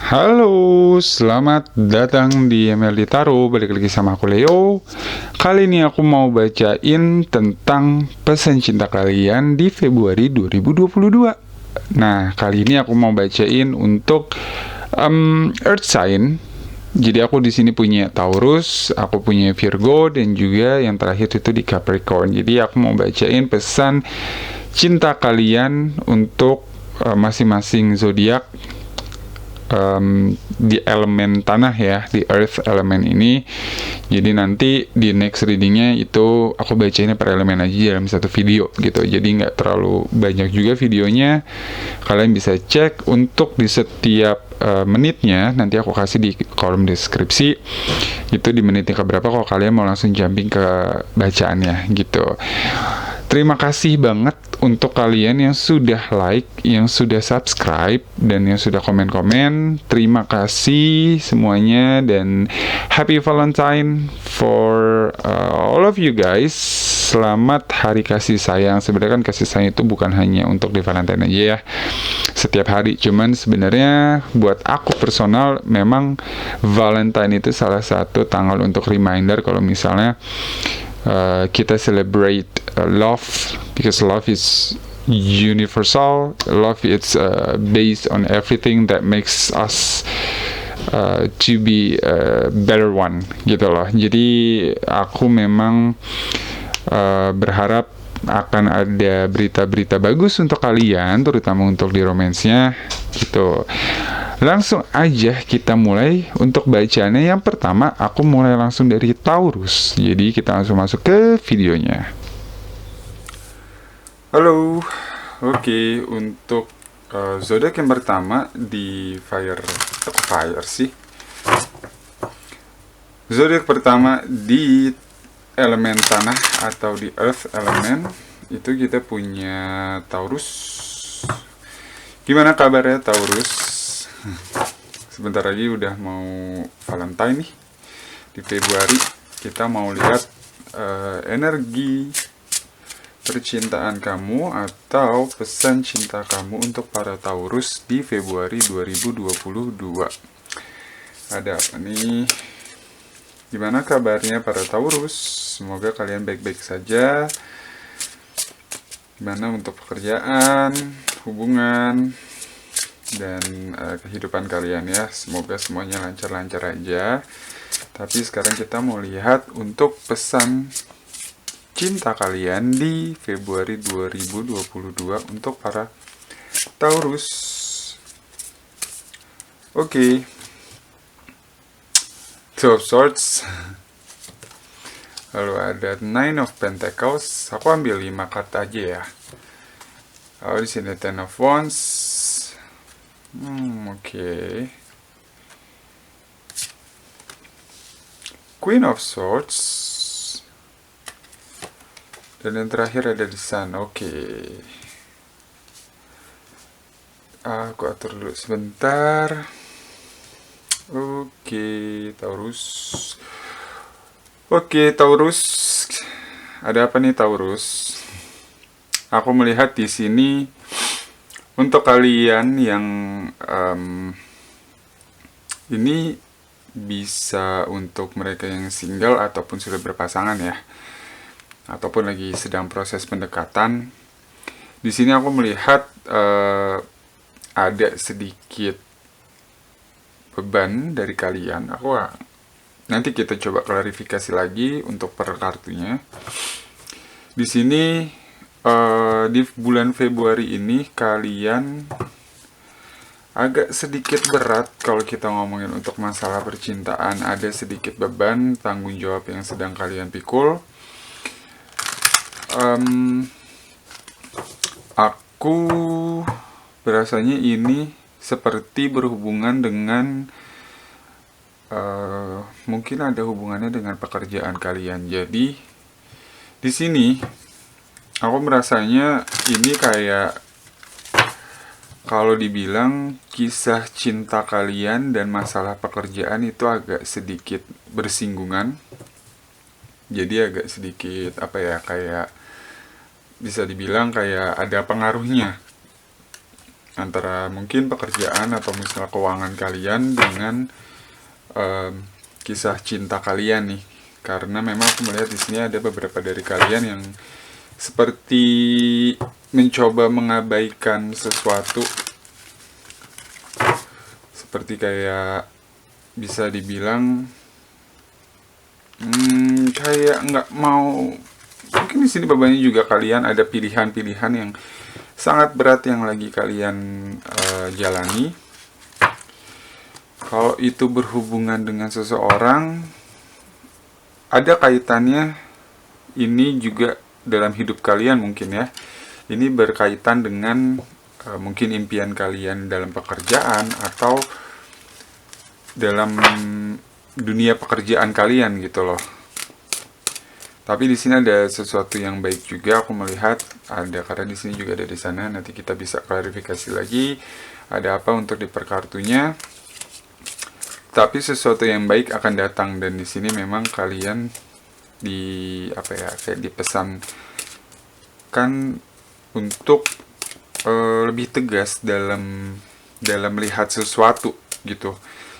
Halo, selamat datang di MLD Taro. Balik lagi sama aku Leo. Kali ini aku mau bacain tentang pesan cinta kalian di Februari 2022. Nah, kali ini aku mau bacain untuk Earth Sign. Jadi aku di sini punya Taurus, aku punya Virgo, dan juga yang terakhir itu di Capricorn. Jadi aku mau bacain pesan cinta kalian untuk masing-masing zodiak di elemen tanah ya, di earth elemen ini. Jadi nanti di next readingnya itu aku bacainnya per elemen aja dalam satu video gitu, jadi nggak terlalu banyak juga videonya. Kalian bisa cek untuk di setiap menitnya, nanti aku kasih di kolom deskripsi itu di menitnya keberapa kalau kalian mau langsung jumping ke bacaannya gitu. Terima kasih banget untuk kalian yang sudah like, yang sudah subscribe, dan yang sudah komen-komen. Terima kasih semuanya, dan happy Valentine for all of you guys. Selamat hari kasih sayang. Sebenarnya kan kasih sayang itu bukan hanya untuk di Valentine aja ya, setiap hari. Cuman sebenarnya buat aku personal, memang Valentine itu salah satu tanggal untuk reminder kalau misalnya kita celebrate love, because love is universal. Love is based on everything that makes us to be a better one gitu loh. Jadi aku memang berharap akan ada berita-berita bagus untuk kalian, terutama untuk di romansnya gitu. Langsung aja kita mulai untuk bacaannya. Yang pertama, aku mulai langsung dari Taurus. Jadi kita langsung masuk ke videonya. Halo. Oke, untuk zodiak yang pertama di fire sih. Zodiak pertama di elemen tanah atau di earth elemen itu kita punya Taurus. Gimana kabarnya Taurus? Sebentar lagi udah mau Valentine nih di Februari. Kita mau lihat energi percintaan kamu atau pesan cinta kamu untuk para Taurus di Februari 2022. Ada apa nih? Gimana kabarnya para Taurus? Semoga kalian baik-baik saja. Gimana untuk pekerjaan, hubungan, dan kehidupan kalian ya. Semoga semuanya lancar-lancar aja. Tapi sekarang kita mau lihat untuk pesan cinta kalian di Februari 2022 untuk para Taurus. Oke. Two of Swords. Lalu ada Nine of Pentacles. Aku ambil 5 kartu aja ya. Lalu di sini Ten of Wands. Oke. Queen of Swords. Dan yang terakhir ada di Sun. Oke. Aku atur dulu sebentar. Oke, Taurus. Oke, Taurus. Ada apa nih Taurus? Aku melihat di sini untuk kalian yang ini bisa untuk mereka yang single ataupun sudah berpasangan ya, ataupun lagi sedang proses pendekatan. Di sini aku melihat ada sedikit beban dari kalian. Nanti kita coba klarifikasi lagi untuk per kartunya. Di sini di bulan Februari ini kalian agak sedikit berat kalau kita ngomongin untuk masalah percintaan. Ada sedikit beban tanggung jawab yang sedang kalian pikul. Aku berasanya ini seperti berhubungan dengan mungkin ada hubungannya dengan pekerjaan kalian. Jadi di sini aku merasanya ini kayak kalau dibilang kisah cinta kalian dan masalah pekerjaan itu agak sedikit bersinggungan. Jadi agak sedikit apa ya, kayak bisa dibilang kayak ada pengaruhnya. antara mungkin pekerjaan atau misalnya keuangan kalian dengan kisah cinta kalian nih. Karena memang aku melihat di sini ada beberapa dari kalian yang seperti mencoba mengabaikan sesuatu, seperti kayak bisa dibilang kayak nggak mau. Mungkin di sini bebannya juga kalian ada pilihan-pilihan yang sangat berat yang lagi kalian jalani. Kalau itu berhubungan dengan seseorang, ada kaitannya ini juga dalam hidup kalian mungkin ya. Ini berkaitan dengan mungkin impian kalian dalam pekerjaan atau dalam dunia pekerjaan kalian gitu loh. Tapi di sini ada sesuatu yang baik juga aku melihat ada, karena di sini juga ada di sana. Nanti kita bisa klarifikasi lagi ada apa untuk di per kartunya. Tapi sesuatu yang baik akan datang, dan di sini memang kalian kayak dipesankan untuk lebih tegas dalam melihat sesuatu gitu.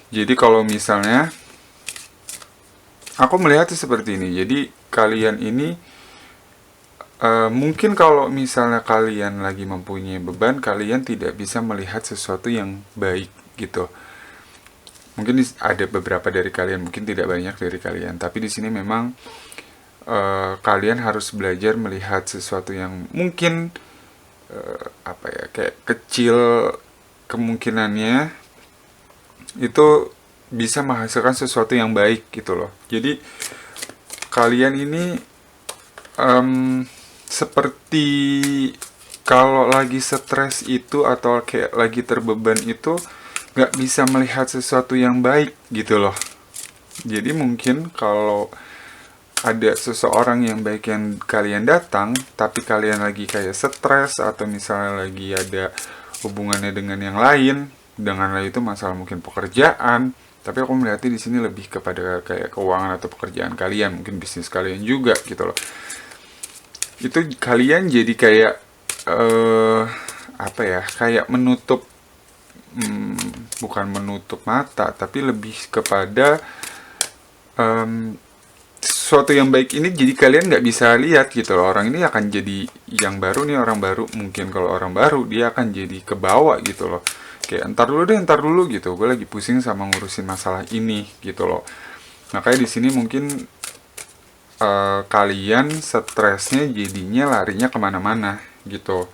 Jadi kalau misalnya aku melihatnya seperti ini. Jadi kalian ini mungkin kalau misalnya kalian lagi mempunyai beban, kalian tidak bisa melihat sesuatu yang baik gitu. Mungkin ada beberapa dari kalian, mungkin tidak banyak dari kalian, tapi di sini memang kalian harus belajar melihat sesuatu yang mungkin kayak kecil kemungkinannya itu bisa menghasilkan sesuatu yang baik gitu loh. Jadi kalian ini seperti kalau lagi stres itu atau kayak lagi terbeban itu nggak bisa melihat sesuatu yang baik gitu loh. Jadi mungkin kalau ada seseorang yang baik yang kalian datang, tapi kalian lagi kayak stres atau misalnya lagi ada hubungannya dengan yang lain, dengan lain itu masalah mungkin pekerjaan. Tapi aku melihatnya di sini lebih kepada kayak keuangan atau pekerjaan kalian, mungkin bisnis kalian juga gitu loh. Itu kalian jadi kayak kayak menutup bukan menutup mata, tapi lebih kepada sesuatu yang baik ini jadi kalian nggak bisa lihat gitu loh. Orang ini akan jadi yang baru nih, orang baru mungkin kalau orang baru dia akan jadi kebawa gitu loh. Kayak ntar dulu gitu, gue lagi pusing sama ngurusin masalah ini gitu loh. Makanya di sini mungkin kalian stresnya jadinya larinya kemana-mana gitu.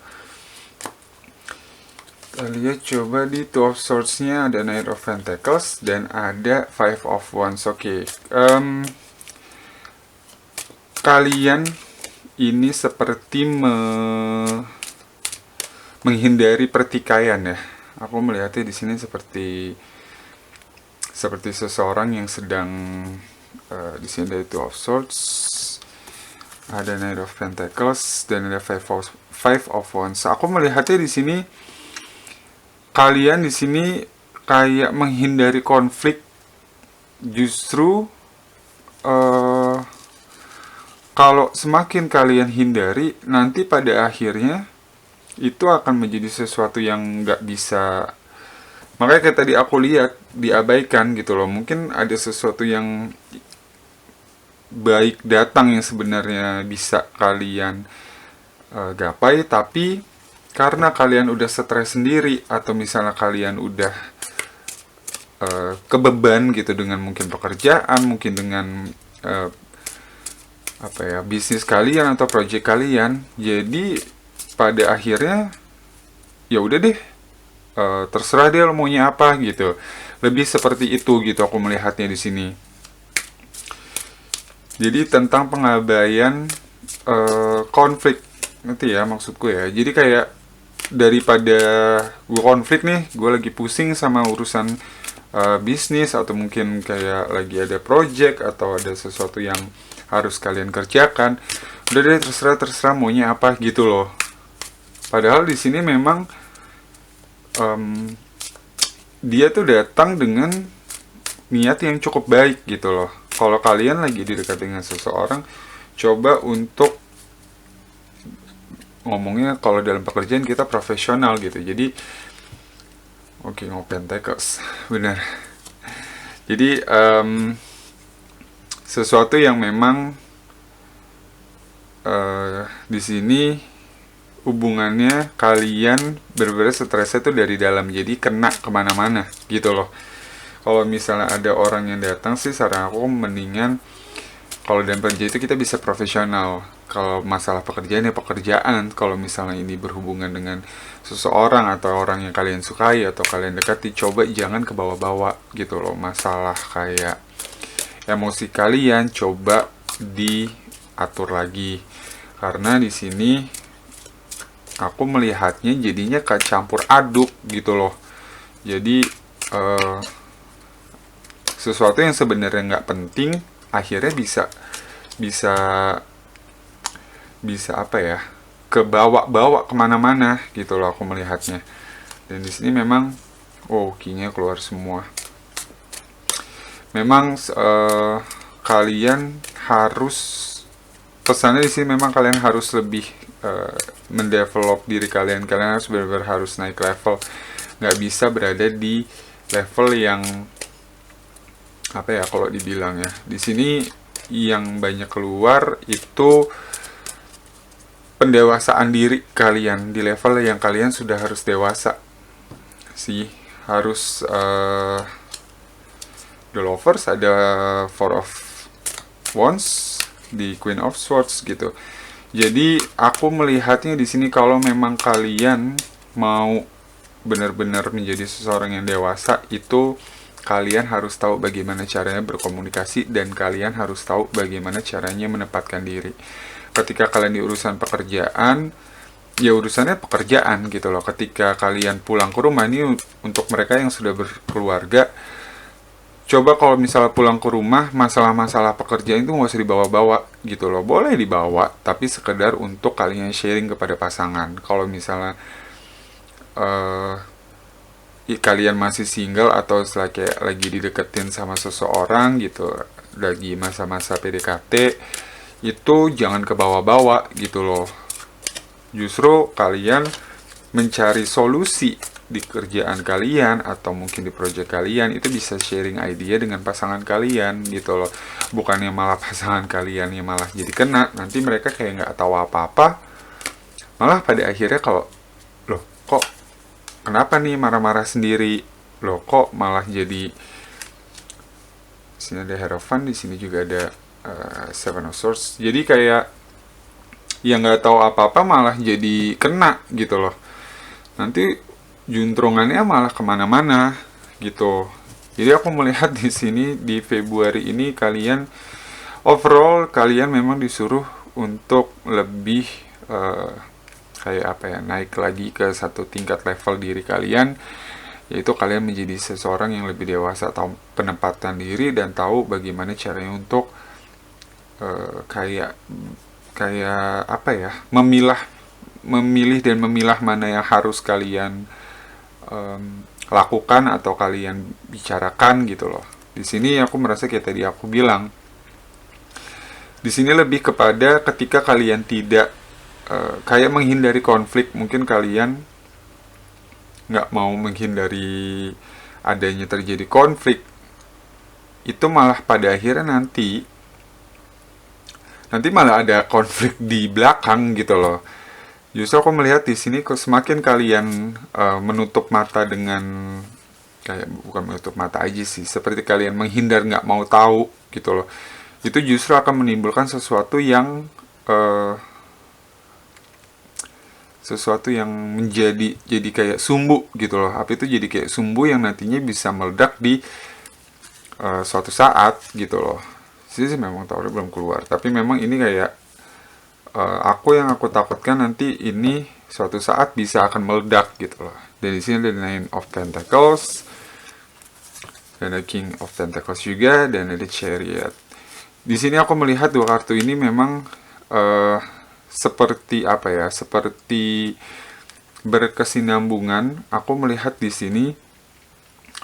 Kita lihat coba di Two of Swords-nya ada Knight of Pentacles dan ada Five of Wands. Oke. Kalian ini seperti menghindari pertikaian ya. Aku melihatnya di sini seperti seseorang yang sedang di sini ada Two of Swords, ada Knight of Pentacles dan ada Five of Wands. Aku melihatnya di sini kalian di sini kayak menghindari konflik. Justru kalau semakin kalian hindari, nanti pada akhirnya itu akan menjadi sesuatu yang nggak bisa. Makanya kayak tadi aku lihat diabaikan gitu loh. Mungkin ada sesuatu yang baik datang yang sebenarnya bisa kalian gapai, tapi karena kalian udah stres sendiri atau misalnya kalian udah kebeban gitu dengan mungkin pekerjaan, mungkin dengan bisnis kalian atau project kalian, jadi pada akhirnya ya udah deh, terserah dia maunya apa gitu. Lebih seperti itu gitu aku melihatnya di sini. Jadi tentang pengabaian konflik, nanti ya maksudku ya. Jadi kayak daripada gue konflik nih, gue lagi pusing sama urusan bisnis atau mungkin kayak lagi ada project atau ada sesuatu yang harus kalian kerjakan, udah deh terserah maunya apa gitu loh. Padahal di sini memang dia tuh datang dengan niat yang cukup baik gitu loh. Kalau kalian lagi di dekat dengan seseorang, coba untuk ngomongnya kalau dalam pekerjaan kita profesional gitu. Jadi oke, Pentecost benar. Jadi sesuatu yang memang di sini hubungannya kalian bener-bener stresnya tuh dari dalam, jadi kena kemana-mana gitu loh. Kalau misalnya ada orang yang datang sih, saran aku mendingan kalau dalam kerja itu kita bisa profesional. Kalau masalah pekerjaan ya pekerjaan. Kalau misalnya ini berhubungan dengan seseorang atau orang yang kalian sukai atau kalian dekati, coba jangan ke bawah-bawah gitu loh. Masalah kayak emosi kalian coba diatur lagi, karena di sini aku melihatnya jadinya campur aduk gitu loh. Jadi sesuatu yang sebenarnya nggak penting akhirnya bisa bisa apa ya, kebawa-bawa kemana-mana gitu loh aku melihatnya. Dan di sini memang key-nya keluar semua. Memang kalian harus, pesannya di sini memang kalian harus lebih mendevelop diri kalian. Kalian harus benar-benar harus naik level. Nggak bisa berada di level yang apa ya kalau dibilang ya. Di sini yang banyak keluar itu pendewasaan diri kalian di level yang kalian sudah harus dewasa sih. Harus The Lovers, ada Four of Wands, di Queen of Swords gitu. Jadi aku melihatnya di sini kalau memang kalian mau benar-benar menjadi seseorang yang dewasa, itu kalian harus tahu bagaimana caranya berkomunikasi dan kalian harus tahu bagaimana caranya menempatkan diri. Ketika kalian di urusan pekerjaan, ya urusannya pekerjaan gitu loh. Ketika kalian pulang ke rumah, ini untuk mereka yang sudah berkeluarga, coba kalau misalnya pulang ke rumah, masalah-masalah pekerjaan itu nggak usah dibawa-bawa gitu loh. Boleh dibawa, tapi sekedar untuk kalian sharing kepada pasangan. Kalau misalnya kalian masih single atau kayak lagi dideketin sama seseorang gitu, lagi masa-masa PDKT, itu jangan ke bawah-bawah gitu loh. Justru kalian mencari solusi di kerjaan kalian atau mungkin di project kalian, itu bisa sharing idea dengan pasangan kalian gitu loh. Bukannya malah pasangan kalian yang malah jadi kena, nanti mereka kayak nggak tahu apa-apa, malah pada akhirnya kalau loh kok kenapa nih marah-marah sendiri, loh kok malah jadi. Sini ada Hierophant, di sini juga ada Seven of Swords. Jadi kayak yang nggak tahu apa-apa malah jadi kena gitu loh. Nanti juntrungannya malah kemana-mana gitu. Jadi aku melihat di sini di Februari ini kalian overall kalian memang disuruh untuk lebih kayak apa ya, naik lagi ke satu tingkat level diri kalian, yaitu kalian menjadi seseorang yang lebih dewasa, tahu penempatan diri dan tahu bagaimana caranya untuk kayak apa ya, memilih dan memilah mana yang harus kalian lakukan atau kalian bicarakan gitu loh. Di sini aku merasa kayak tadi aku bilang, di sini lebih kepada ketika kalian tidak kayak menghindari konflik, mungkin kalian nggak mau menghindari adanya terjadi konflik, itu malah pada akhirnya nanti malah ada konflik di belakang gitu loh. Justru aku melihat di sini kok semakin kalian menutup mata dengan kayak, bukan menutup mata aja sih, seperti kalian menghindar, nggak mau tahu gitu loh. Itu justru akan menimbulkan sesuatu yang menjadi kayak sumbu gitu loh. Apa itu jadi kayak sumbu yang nantinya bisa meledak di suatu saat gitu loh. Sih memang tahu belum keluar, tapi memang ini kayak yang aku takutkan nanti ini suatu saat bisa akan meledak gitu loh. Dan di sini ada Nine of Pentacles, dan ada King of Pentacles juga, dan ada Chariot. Di sini aku melihat dua kartu ini memang seperti apa ya, seperti berkesinambungan. Aku melihat di sini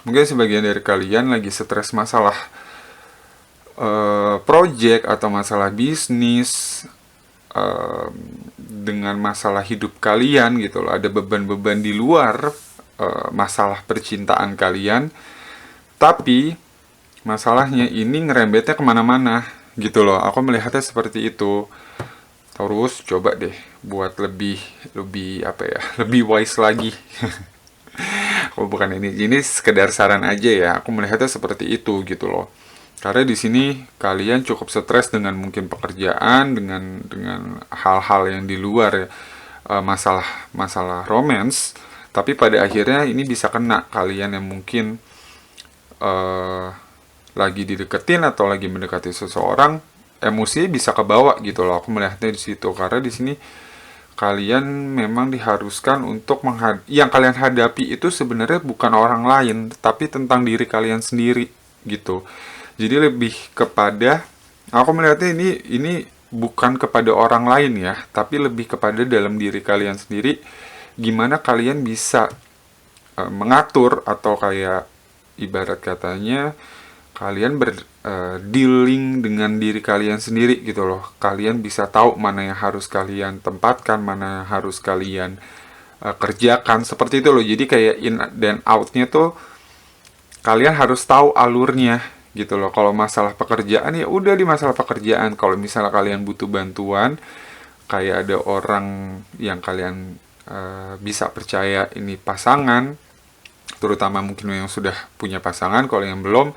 mungkin sebagian dari kalian lagi stres masalah project atau masalah bisnis, dengan masalah hidup kalian gitu loh, ada beban-beban di luar masalah percintaan kalian, tapi masalahnya ini ngerembetnya kemana-mana gitu loh. Aku melihatnya seperti itu. Terus coba deh buat lebih lebih apa ya, lebih wise lagi. Oh, bukan ini sekedar saran aja ya. Aku melihatnya seperti itu gitu loh. Karena di sini kalian cukup stres dengan mungkin pekerjaan, dengan hal-hal yang di luar ya, masalah masalah romance. Tapi pada akhirnya ini bisa kena kalian yang mungkin eh, lagi dideketin atau lagi mendekati seseorang, emosinya bisa kebawa gitu loh. Aku melihatnya di situ karena di sini kalian memang diharuskan untuk yang kalian hadapi itu sebenarnya bukan orang lain, tapi tentang diri kalian sendiri gitu. Jadi lebih kepada, aku melihatnya ini bukan kepada orang lain ya, tapi lebih kepada dalam diri kalian sendiri, gimana kalian bisa mengatur atau kayak ibarat katanya kalian dealing dengan diri kalian sendiri gitu loh. Kalian bisa tahu mana yang harus kalian tempatkan, mana yang harus kalian kerjakan, seperti itu loh. Jadi kayak in dan out-nya tuh kalian harus tahu alurnya gitu loh. Kalau masalah pekerjaan ya udah di masalah pekerjaan. Kalau misalnya kalian butuh bantuan, kayak ada orang yang kalian bisa percaya ini pasangan, terutama mungkin yang sudah punya pasangan. Kalau yang belum,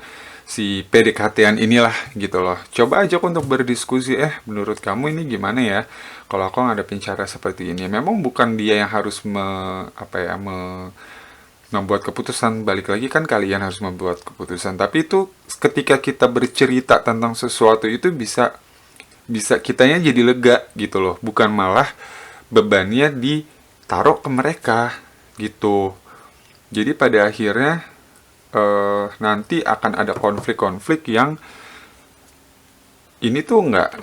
si PDKT-an inilah gitu loh. Coba ajak untuk berdiskusi, menurut kamu ini gimana ya? Kalau aku ngadepin cara seperti ini, memang bukan dia yang harus membuat keputusan. Balik lagi kan kalian harus membuat keputusan. Tapi itu ketika kita bercerita tentang sesuatu itu bisa kitanya jadi lega gitu loh. Bukan malah bebannya ditaruh ke mereka gitu. Jadi pada akhirnya nanti akan ada konflik-konflik yang ini tuh nggak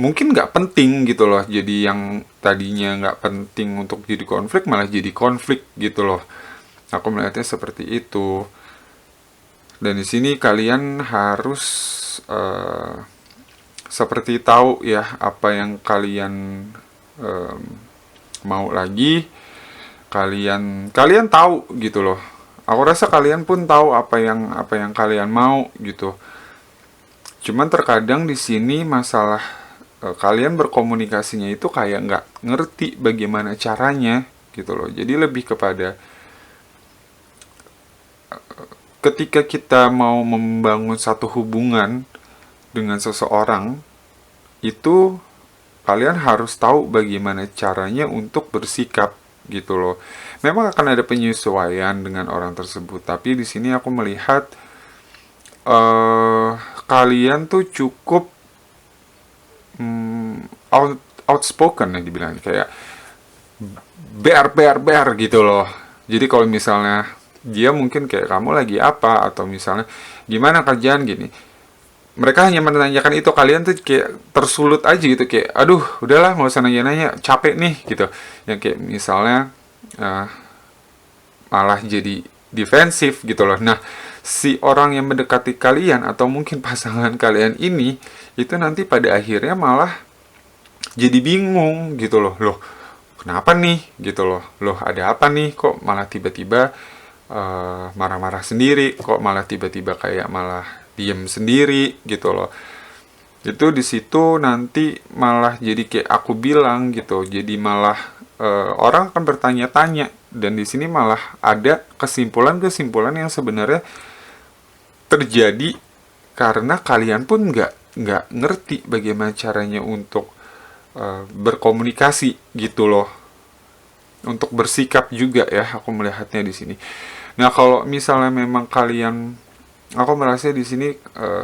mungkin nggak penting gitu loh. Jadi yang tadinya nggak penting untuk jadi konflik malah jadi konflik gitu loh. Aku melihatnya seperti itu. Dan di sini kalian harus seperti tahu ya apa yang kalian mau lagi. Kalian tahu gitu loh. Aku rasa kalian pun tahu apa yang kalian mau gitu. Cuman terkadang di sini masalah kalian berkomunikasinya itu kayak nggak ngerti bagaimana caranya gitu loh. Jadi lebih kepada ketika kita mau membangun satu hubungan dengan seseorang, itu kalian harus tahu bagaimana caranya untuk bersikap gitu loh. Memang akan ada penyesuaian dengan orang tersebut, tapi di sini aku melihat kalian tuh cukup outspoken ya dibilang, kayak bear gitu loh. Jadi kalau misalnya dia mungkin kayak kamu lagi apa atau misalnya gimana kerjaan gini, mereka hanya menanyakan itu, kalian tuh kayak tersulut aja gitu, kayak aduh udahlah nggak usah nanya-nanya, capek nih gitu. Yang kayak misalnya malah jadi defensif gitu loh. Nah, si orang yang mendekati kalian atau mungkin pasangan kalian ini itu nanti pada akhirnya malah jadi bingung gitu loh. Loh, kenapa nih gitu loh. Loh, ada apa nih kok malah tiba-tiba marah-marah sendiri, kok malah tiba-tiba kayak malah diem sendiri gitu loh. Itu di situ nanti malah jadi kayak aku bilang gitu. Jadi malah orang akan bertanya-tanya, dan di sini malah ada kesimpulan-kesimpulan yang sebenarnya terjadi karena kalian pun nggak ngerti bagaimana caranya untuk berkomunikasi gitu loh, untuk bersikap juga ya. Aku melihatnya di sini. Nah, kalau misalnya memang kalian, aku merasa di sini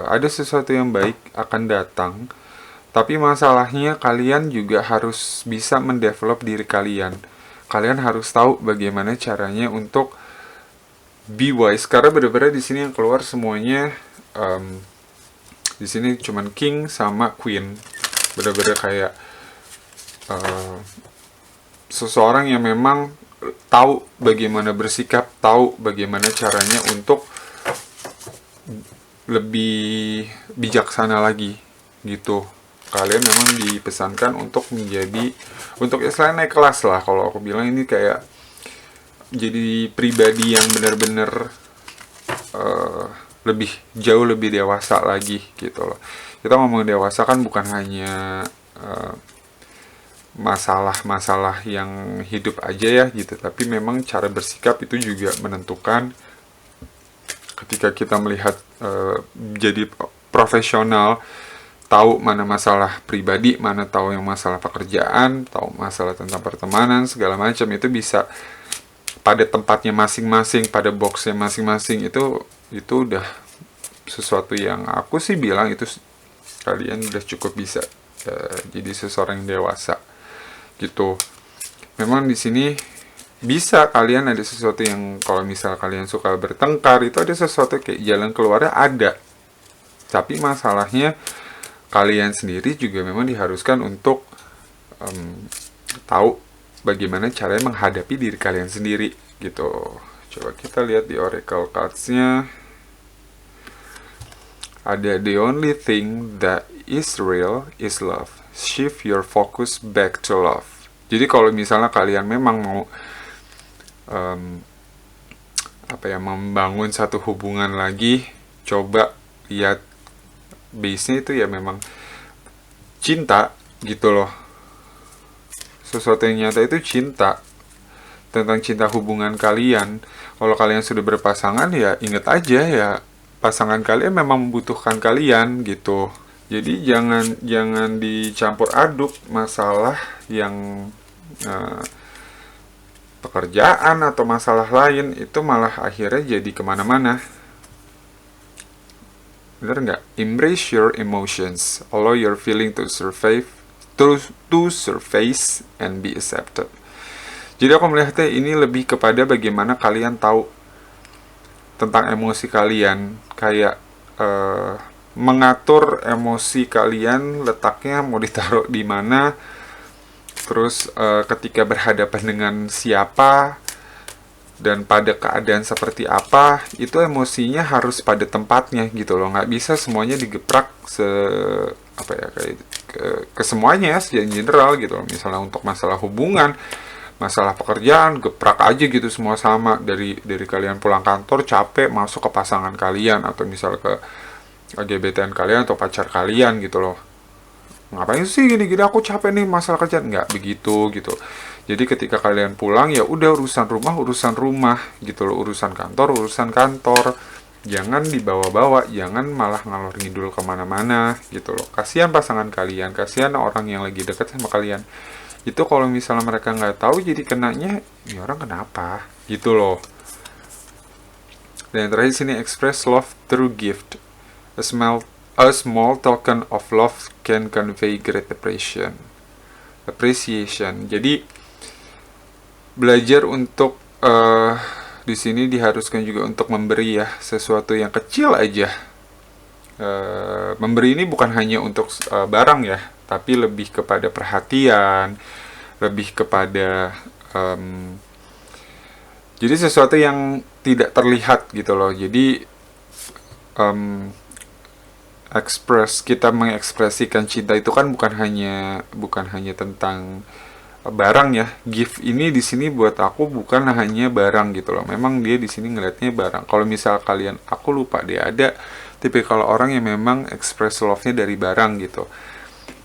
ada sesuatu yang baik akan datang. Tapi masalahnya kalian juga harus bisa mendevelop diri kalian. Kalian harus tahu bagaimana caranya untuk be wise. Karena benar-benar di sini yang keluar semuanya di sini cuman king sama queen. Benar-benar kayak seseorang yang memang tahu bagaimana bersikap, tahu bagaimana caranya untuk lebih bijaksana lagi gitu. kalian memang dipesankan untuk istilahnya naik kelas lah. Kalau aku bilang ini kayak jadi pribadi yang benar-benar jauh lebih dewasa lagi gitu loh. Kita ngomong dewasa kan bukan hanya masalah-masalah yang hidup aja ya gitu, tapi memang cara bersikap itu juga menentukan. Ketika kita melihat jadi profesional, tahu mana masalah pribadi, mana tahu yang masalah pekerjaan, tahu masalah tentang pertemanan, segala macam, itu bisa pada tempatnya masing-masing, pada boxnya masing-masing. Itu udah sesuatu yang aku sih bilang itu kalian udah cukup bisa jadi seseorang yang dewasa gitu. Memang di sini bisa kalian ada sesuatu yang, kalau misal kalian suka bertengkar, itu ada sesuatu kayak jalan keluarnya ada. Tapi masalahnya kalian sendiri juga memang diharuskan untuk tahu bagaimana caranya menghadapi diri kalian sendiri gitu. Coba kita lihat di Oracle Cards-nya. Ada the only thing that is real is love. Shift your focus back to love. Jadi kalau misalnya kalian memang mau membangun satu hubungan lagi, coba lihat base-nya itu ya memang cinta gitu loh. Sesuatu yang nyata itu cinta, tentang cinta hubungan kalian. Kalau kalian sudah berpasangan ya ingat aja ya, pasangan kalian memang membutuhkan kalian gitu. Jadi jangan dicampur aduk masalah yang pekerjaan atau masalah lain, itu malah akhirnya jadi kemana-mana. Bener nggak? Embrace your emotions, allow your feeling to surface and be accepted. Jadi aku melihatnya ini lebih kepada bagaimana kalian tahu tentang emosi kalian, kayak mengatur emosi kalian, letaknya mau ditaruh di mana, terus ketika berhadapan dengan siapa dan pada keadaan seperti apa, itu emosinya harus pada tempatnya gitu loh. Nggak bisa semuanya digeprak ke semuanya secara general gitu loh. Misalnya untuk masalah hubungan, masalah pekerjaan, geprak aja gitu semua sama, dari kalian pulang kantor capek masuk ke pasangan kalian, atau misal ke gebetan kalian atau pacar kalian gitu loh. Ngapain sih gini-gini, aku capek nih masalah kerjaan. Nggak begitu gitu. Jadi ketika kalian pulang ya udah urusan rumah gitu loh, urusan kantor. Jangan dibawa-bawa, jangan malah ngalor ngidul kemana-mana gitu loh. Kasihan pasangan kalian, kasihan orang yang lagi dekat sama kalian. Itu kalau misalnya mereka nggak tahu, jadi kenanya ini orang kenapa gitu loh. Dan terakhir sini, express love through gift. A small token of love can convey great appreciation. Jadi belajar untuk di sini diharuskan juga untuk memberi ya, sesuatu yang kecil aja. Memberi ini bukan hanya untuk barang ya, tapi lebih kepada perhatian, lebih kepada jadi sesuatu yang tidak terlihat gitu loh. Jadi kita mengekspresikan cinta itu kan bukan hanya tentang barang ya. Gift ini di sini buat aku bukan hanya barang gitu loh. Memang dia di sini ngelihatnya barang. Kalau misal kalian, aku lupa dia ada tipikal orang yang memang express love-nya dari barang gitu.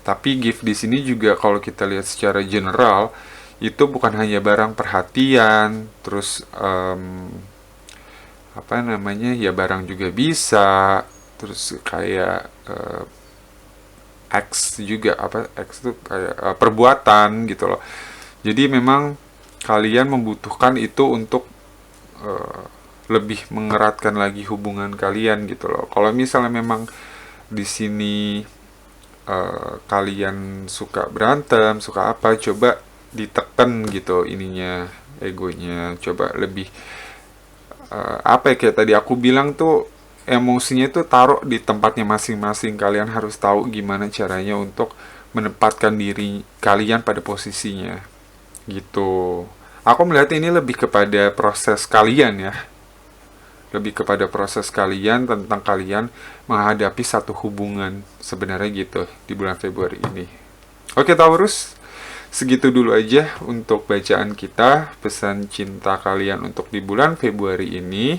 Tapi gift di sini juga kalau kita lihat secara general itu bukan hanya barang, perhatian, terus ya barang juga bisa. Terus kayak X juga, X itu kayak perbuatan gitu loh. Jadi memang kalian membutuhkan itu untuk lebih mengeratkan lagi hubungan kalian gitu loh. Kalau misalnya memang di sini kalian suka berantem, suka apa, coba ditekan gitu ininya, egonya, coba lebih kayak tadi aku bilang tuh, emosinya itu taruh di tempatnya masing-masing. Kalian harus tahu gimana caranya untuk menempatkan diri kalian pada posisinya gitu. Aku melihat ini lebih kepada proses kalian ya, lebih kepada proses kalian, tentang kalian menghadapi satu hubungan sebenarnya gitu di bulan Februari ini. Oke Taurus, segitu dulu aja untuk bacaan kita, pesan cinta kalian untuk di bulan Februari ini.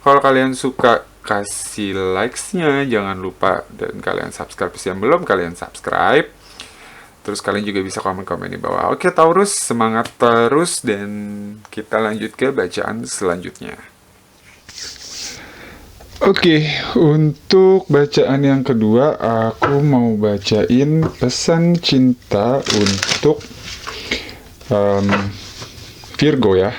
Kalau kalian suka, kasih likes-nya, jangan lupa, dan kalian subscribe yang belum, kalian subscribe. Terus kalian juga bisa komen-komen di bawah. Oke Taurus, semangat terus, dan kita lanjut ke bacaan selanjutnya. Oke, untuk bacaan yang kedua, aku mau bacain pesan cinta untuk Virgo ya.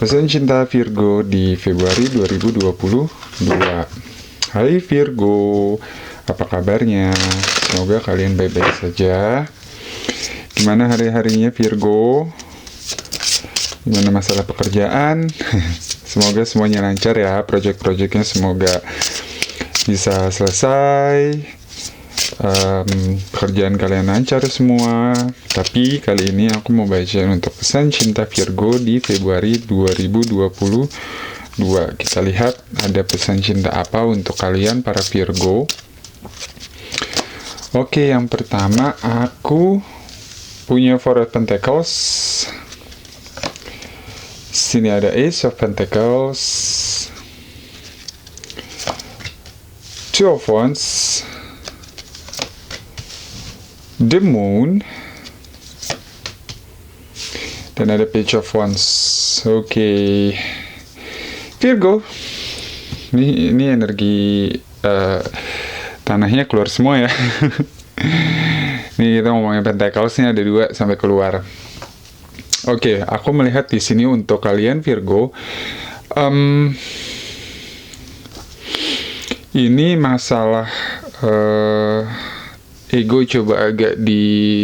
Pesan cinta Virgo di Februari 2022. Hai Virgo, apa kabarnya? Semoga kalian baik-baik saja. Gimana hari-harinya Virgo? Gimana masalah pekerjaan? Semoga semuanya lancar ya, project-projectnya semoga bisa selesai, pekerjaan kalian lancar semua. Tapi kali ini aku mau bacain untuk pesan cinta Virgo di Februari 2022. Kita lihat ada pesan cinta apa untuk kalian para Virgo. Oke, yang pertama aku punya Four of Pentacles. Sini ada Ace of Pentacles, Two of Wands, The Moon, dan ada Page of Wands. Oke. Virgo, ini energi tanahnya keluar semua ya. Ini kita ngomongin Pentacles-nya ada 2 sampai keluar. Oke, aku melihat di sini untuk kalian Virgo, ini masalah ego coba agak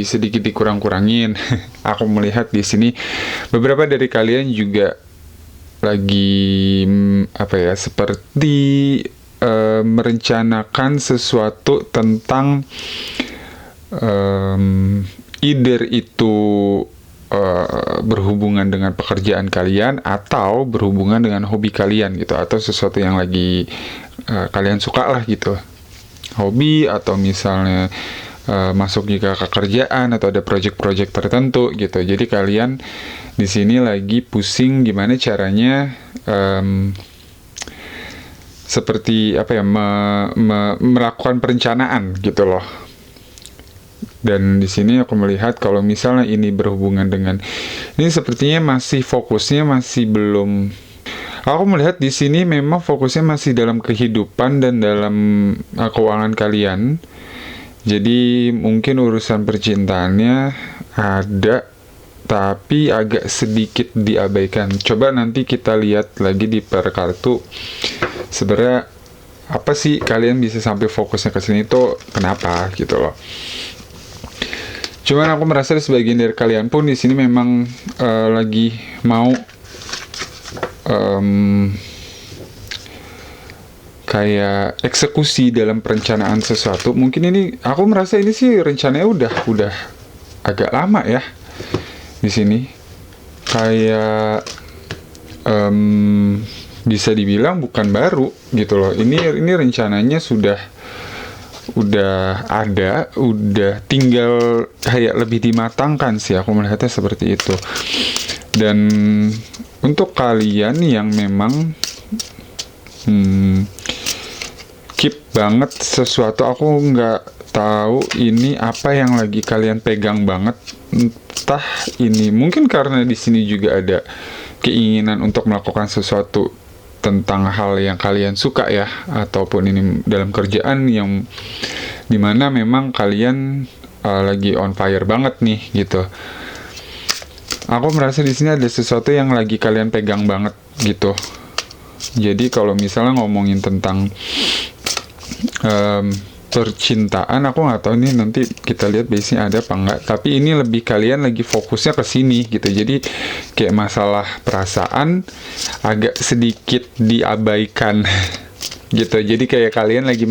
sedikit dikurang-kurangin. Aku melihat di sini beberapa dari kalian juga lagi seperti merencanakan sesuatu tentang either itu berhubungan dengan pekerjaan kalian atau berhubungan dengan hobi kalian gitu, atau sesuatu yang lagi kalian suka lah gitu, hobi atau misalnya masuk juga ke kerjaan atau ada project-project tertentu gitu. Jadi kalian di sini lagi pusing gimana caranya seperti melakukan perencanaan gitu loh. Dan di sini aku melihat kalau misalnya ini berhubungan dengan ini, sepertinya masih fokusnya masih belum. Aku melihat di sini memang fokusnya masih dalam kehidupan dan dalam keuangan kalian. Jadi mungkin urusan percintaannya ada, tapi agak sedikit diabaikan. Coba nanti kita lihat lagi di per kartu. Sebenarnya apa sih kalian bisa sampai fokusnya ke sini tuh kenapa gitu loh. Cuman aku merasa sebagian dari kalian pun di sini memang lagi mau kayak eksekusi dalam perencanaan sesuatu. Mungkin ini aku merasa ini sih rencananya udah agak lama ya di sini. Kayak bisa dibilang bukan baru gitu loh. Ini rencananya sudah ada, udah tinggal kayak lebih dimatangkan sih, aku melihatnya seperti itu. Dan untuk kalian yang memang keep banget sesuatu, aku nggak tahu ini apa yang lagi kalian pegang banget. Entah ini mungkin karena di sini juga ada keinginan untuk melakukan sesuatu tentang hal yang kalian suka ya, ataupun ini dalam kerjaan yang dimana memang kalian lagi on fire banget nih gitu. Aku merasa di sini ada sesuatu yang lagi kalian pegang banget gitu. Jadi kalau misalnya ngomongin tentang percintaan, aku nggak tahu nih, nanti kita lihat base-nya ada apa enggak, tapi ini lebih kalian lagi fokusnya ke sini gitu. Jadi kayak masalah perasaan agak sedikit diabaikan gitu. Jadi kayak kalian lagi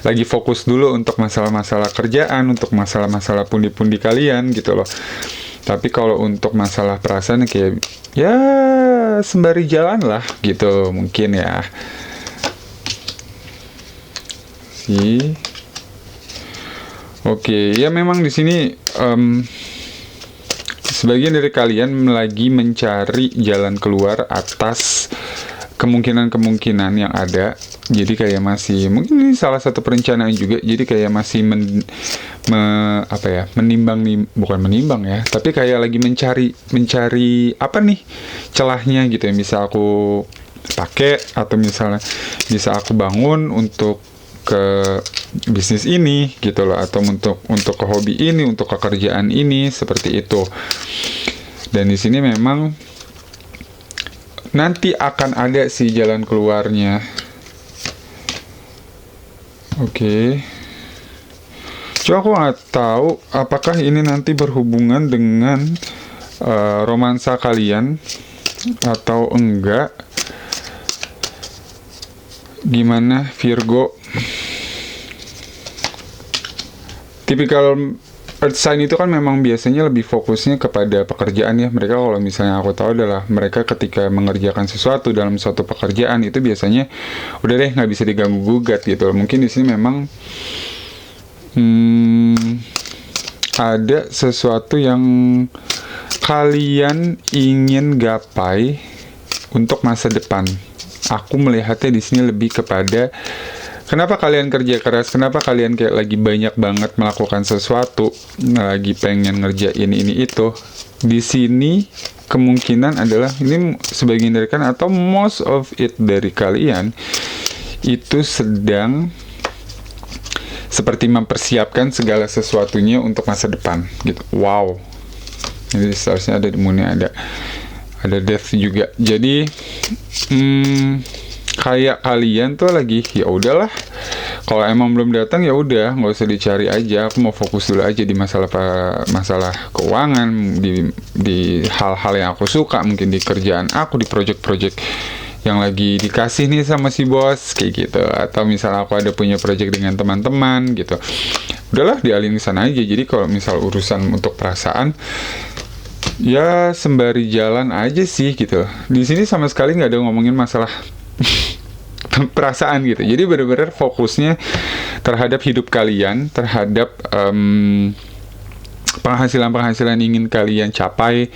lagi fokus dulu untuk masalah-masalah kerjaan, untuk masalah-masalah pundi-pundi kalian gitu loh. Tapi kalau untuk masalah perasaan kayak ya sembari jalan lah gitu mungkin ya. Oke, ya memang di sini sebagian dari kalian lagi mencari jalan keluar atas kemungkinan-kemungkinan yang ada. Jadi kayak masih, mungkin ini salah satu perencanaan juga. Jadi kayak masih bukan menimbang ya, tapi kayak lagi mencari apa nih celahnya gitu yang bisa aku pakai, atau misalnya bisa aku bangun untuk ke bisnis ini gitu loh, atau untuk ke hobi ini, untuk ke kerjaan ini, seperti itu. Dan di sini memang nanti akan ada sih jalan keluarnya. Oke. Cuma aku nggak tahu apakah ini nanti berhubungan dengan romansa kalian atau enggak. Gimana Virgo? Tipikal Earth sign itu kan memang biasanya lebih fokusnya kepada pekerjaan ya. Mereka, kalau misalnya aku tahu, adalah mereka ketika mengerjakan sesuatu dalam suatu pekerjaan itu biasanya udah deh nggak bisa diganggu gugat gitu. Mungkin di sini memang ada sesuatu yang kalian ingin gapai untuk masa depan. Aku melihatnya di sini lebih kepada kenapa kalian kerja keras, kenapa kalian kayak lagi banyak banget melakukan sesuatu, lagi pengen ngerjain ini itu. Di sini kemungkinan adalah ini sebagian dari kalian atau most of it dari kalian itu sedang seperti mempersiapkan segala sesuatunya untuk masa depan gitu. Wow. Ini seharusnya ada moonnya, ada death juga. Jadi kayak kalian tuh lagi, ya udahlah, kalau emang belum datang ya udah nggak usah dicari aja, aku mau fokus dulu aja di masalah keuangan, di hal-hal yang aku suka, mungkin di kerjaan aku, di project-project yang lagi dikasih nih sama si bos kayak gitu, atau misalnya aku ada punya project dengan teman-teman gitu, udahlah dialihin sana aja. Jadi kalau misal urusan untuk perasaan ya sembari jalan aja sih gitu. Di sini sama sekali nggak ada ngomongin masalah perasaan gitu. Jadi benar-benar fokusnya terhadap hidup kalian, terhadap penghasilan ingin kalian capai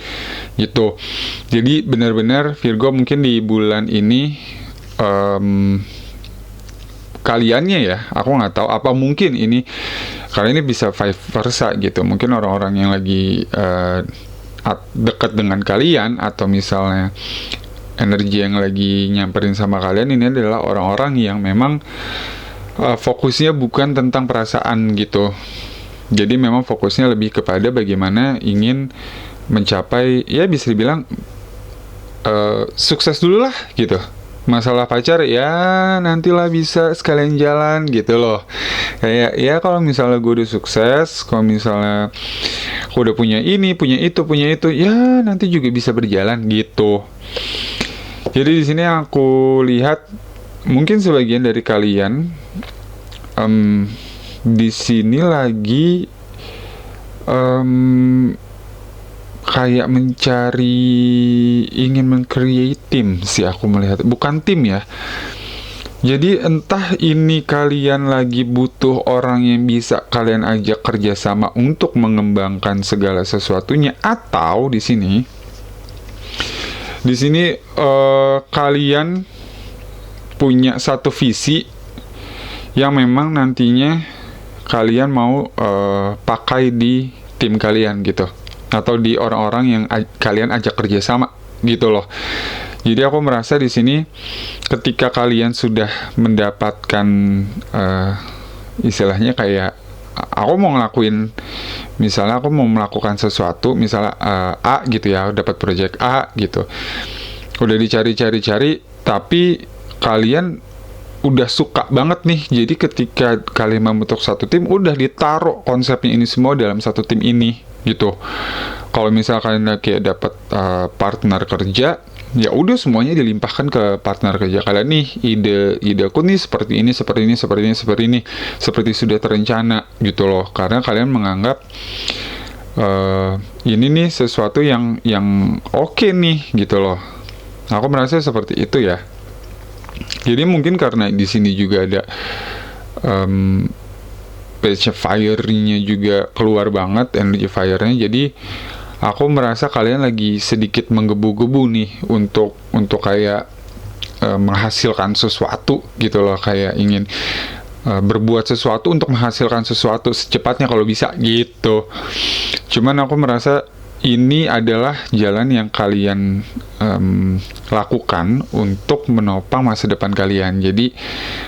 gitu. Jadi benar-benar Virgo mungkin di bulan ini kaliannya ya, aku nggak tahu apa, mungkin ini kali ini bisa vice versa gitu. Mungkin orang-orang yang lagi dekat dengan kalian, atau misalnya energi yang lagi nyamperin sama kalian ini adalah orang-orang yang memang fokusnya bukan tentang perasaan gitu. Jadi memang fokusnya lebih kepada bagaimana ingin mencapai, ya bisa dibilang sukses dulu lah gitu. Masalah pacar ya nantilah bisa sekalian jalan gitu loh. Kayak ya kalau misalnya gue udah sukses, kalau misalnya aku udah punya ini, punya itu, ya nanti juga bisa berjalan gitu. Jadi di sini aku lihat mungkin sebagian dari kalian di sini lagi kayak ingin men-create tim sih aku melihat, bukan tim ya. Jadi entah ini kalian lagi butuh orang yang bisa kalian ajak kerjasama untuk mengembangkan segala sesuatunya, atau di sini kalian punya satu visi yang memang nantinya kalian mau pakai di tim kalian gitu, atau di orang-orang yang kalian ajak kerjasama gitu loh. Jadi aku merasa di sini ketika kalian sudah mendapatkan istilahnya kayak aku mau ngelakuin, misalnya aku mau melakukan sesuatu, misalnya A gitu ya, dapat project A gitu, udah dicari-cari, tapi kalian udah suka banget nih. Jadi ketika kalian membentuk satu tim, udah ditaruh konsepnya ini semua dalam satu tim ini gitu. Kalau misalnya kalian kayak dapat partner kerja, ya udah semuanya dilimpahkan ke partner kerja kalian nih. Ide aku nih seperti ini, seperti sudah terencana gitu loh. Karena kalian menganggap ini nih sesuatu yang oke nih gitu loh. Aku merasa seperti itu ya. Jadi mungkin karena di sini juga ada passion fire-nya juga keluar banget, energy fire-nya. Jadi aku merasa kalian lagi sedikit menggebu-gebu nih untuk kayak menghasilkan sesuatu gitu loh, kayak ingin berbuat sesuatu untuk menghasilkan sesuatu secepatnya kalau bisa gitu. Cuman aku merasa ini adalah jalan yang kalian lakukan untuk menopang masa depan kalian. Jadi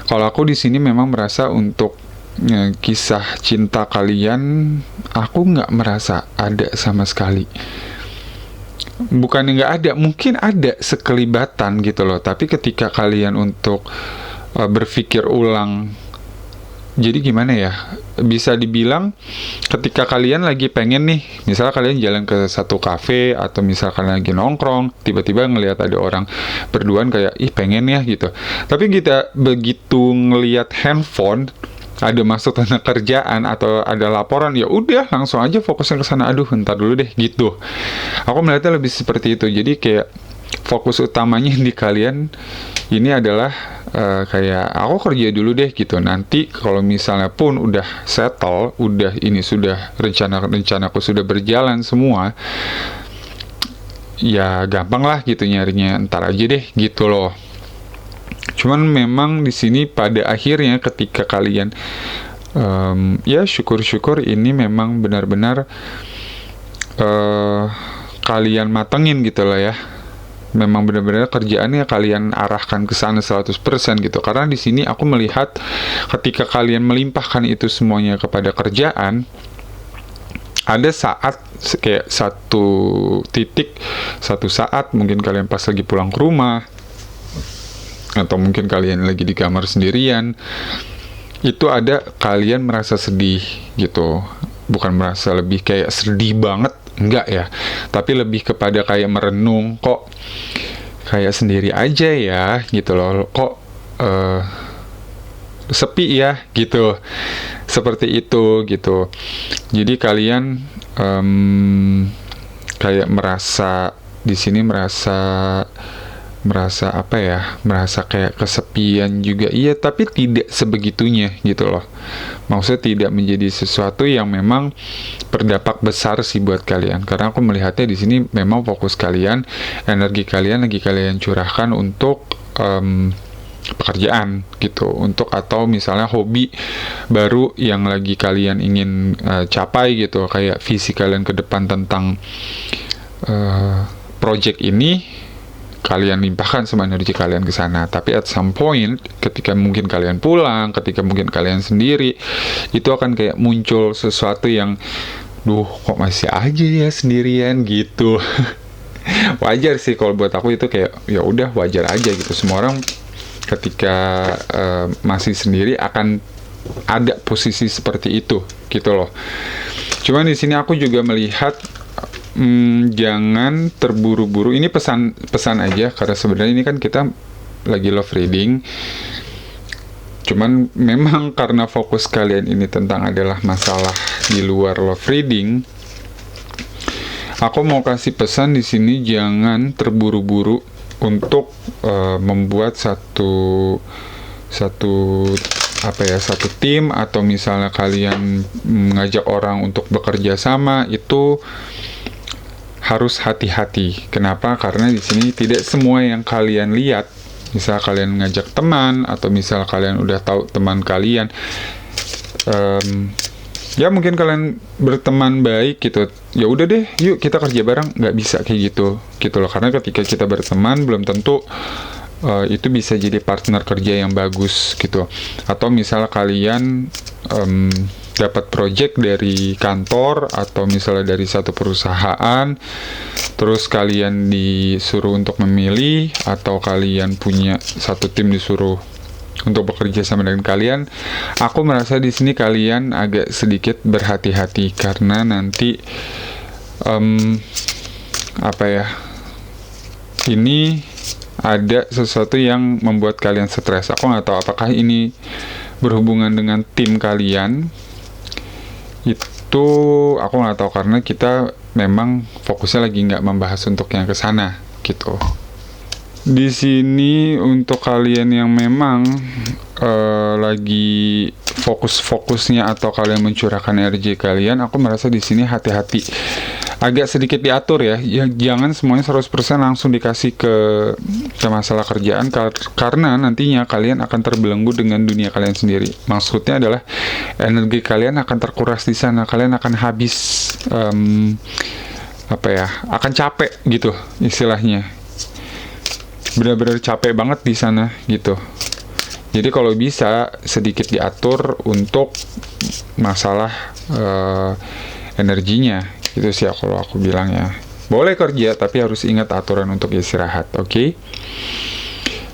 kalau aku di sini memang merasa untuk kisah cinta kalian, aku nggak merasa ada sama sekali. Bukannya nggak ada, mungkin ada sekelibatan gitu loh. Tapi ketika kalian untuk berpikir ulang, jadi gimana ya? Bisa dibilang ketika kalian lagi pengen nih, misalnya kalian jalan ke satu kafe atau misalnya kalian lagi nongkrong, tiba-tiba ngelihat ada orang berduaan kayak ih pengen ya gitu. Tapi kita begitu ngelihat handphone, ada masuk tentang kerjaan atau ada laporan, ya udah langsung aja fokusnya ke sana. Aduh, ntar dulu deh gitu. Aku melihatnya lebih seperti itu. Jadi kayak fokus utamanya di kalian ini adalah kayak aku kerja dulu deh gitu. Nanti kalau misalnya pun udah settle, udah ini sudah rencanaku sudah berjalan semua, ya gampang lah gitu nyarinya, ntar aja deh gitu loh. Cuman memang di sini pada akhirnya ketika kalian ya syukur-syukur ini memang benar-benar kalian matengin gitu lah ya. Memang benar-benar kerjaannya kalian arahkan ke sana 100% gitu. Karena di sini aku melihat ketika kalian melimpahkan itu semuanya kepada kerjaan, ada saat kayak satu titik, satu saat mungkin kalian pas lagi pulang ke rumah atau mungkin kalian lagi di kamar sendirian, itu ada kalian merasa sedih gitu. Bukan merasa lebih kayak sedih banget, enggak ya, tapi lebih kepada kayak merenung, kok kayak sendiri aja ya gitu loh, kok sepi ya gitu, seperti itu gitu. Jadi kalian kayak merasa di sini merasa apa ya, merasa kayak kesepian juga, iya, tapi tidak sebegitunya gitu loh. Maksudnya tidak menjadi sesuatu yang memang berdampak besar sih buat kalian, karena aku melihatnya di sini memang fokus kalian, energi kalian lagi kalian curahkan untuk pekerjaan gitu, untuk atau misalnya hobi baru yang lagi kalian ingin capai gitu, kayak visi kalian ke depan tentang project ini, kalian limpahkan semua energi kalian ke sana. Tapi at some point, ketika mungkin kalian pulang, ketika mungkin kalian sendiri, itu akan kayak muncul sesuatu yang, duh, kok masih aja ya sendirian gitu. Wajar sih kalau buat aku itu kayak, ya udah wajar aja gitu. Semua orang ketika masih sendiri akan ada posisi seperti itu gitu loh. Cuman di sini aku juga melihat jangan terburu-buru. Ini pesan aja, karena sebenarnya ini kan kita lagi love reading. Cuman memang karena fokus kalian ini tentang adalah masalah di luar love reading, aku mau kasih pesan di sini, jangan terburu-buru untuk membuat satu tim, atau misalnya kalian mengajak orang untuk bekerja sama, itu harus hati-hati. Kenapa? Karena di sini tidak semua yang kalian lihat, misal kalian ngajak teman, atau misal kalian udah tahu teman kalian, ya mungkin kalian berteman baik gitu, ya udah deh yuk kita kerja bareng, nggak bisa kayak gitu loh. Karena ketika kita berteman belum tentu itu bisa jadi partner kerja yang bagus gitu. Atau misalnya kalian dapat project dari kantor atau misalnya dari satu perusahaan, terus kalian disuruh untuk memilih, atau kalian punya satu tim disuruh untuk bekerja sama dengan kalian, aku merasa di sini kalian agak sedikit berhati-hati, karena nanti ini ada sesuatu yang membuat kalian stres. Aku nggak tahu apakah ini berhubungan dengan tim kalian, itu aku nggak tahu, karena kita memang fokusnya lagi nggak membahas untuk yang kesana gitu. Di sini untuk kalian yang memang lagi fokus-fokusnya atau kalian mencurahkan energi kalian, aku merasa di sini hati-hati, agak sedikit diatur ya. Jangan semuanya 100% langsung dikasih ke masalah kerjaan, karena nantinya kalian akan terbelenggu dengan dunia kalian sendiri. Maksudnya adalah energi kalian akan terkuras di sana, kalian akan habis akan capek gitu istilahnya, benar-benar capek banget di sana gitu. Jadi kalau bisa sedikit diatur untuk masalah energinya, itu sih kalau aku bilang ya. Boleh kerja tapi harus ingat aturan untuk istirahat, oke?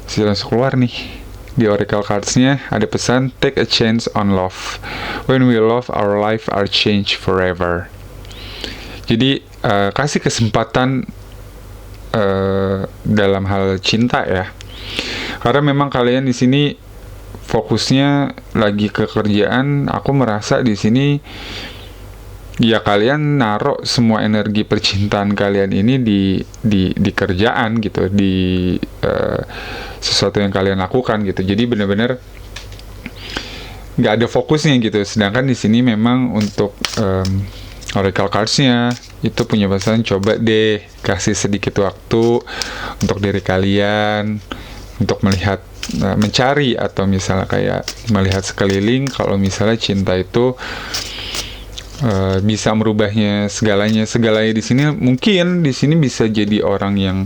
Sudah keluar nih. Di Oracle Cards-nya ada pesan, take a chance on love. When we love, our life are changed forever. Jadi kasih kesempatan dalam hal cinta ya. Karena memang kalian di sini fokusnya lagi ke kerjaan. Aku merasa di sini ya kalian naruh semua energi percintaan kalian ini di kerjaan gitu, di sesuatu yang kalian lakukan gitu. Jadi benar-benar nggak ada fokusnya gitu. Sedangkan di sini memang untuk Oracle Cards-nya itu punya pesan, coba deh kasih sedikit waktu untuk diri kalian, untuk melihat, mencari, atau misalnya kayak melihat sekeliling. Kalau misalnya cinta itu bisa merubahnya segalanya di sini. Mungkin di sini bisa jadi orang yang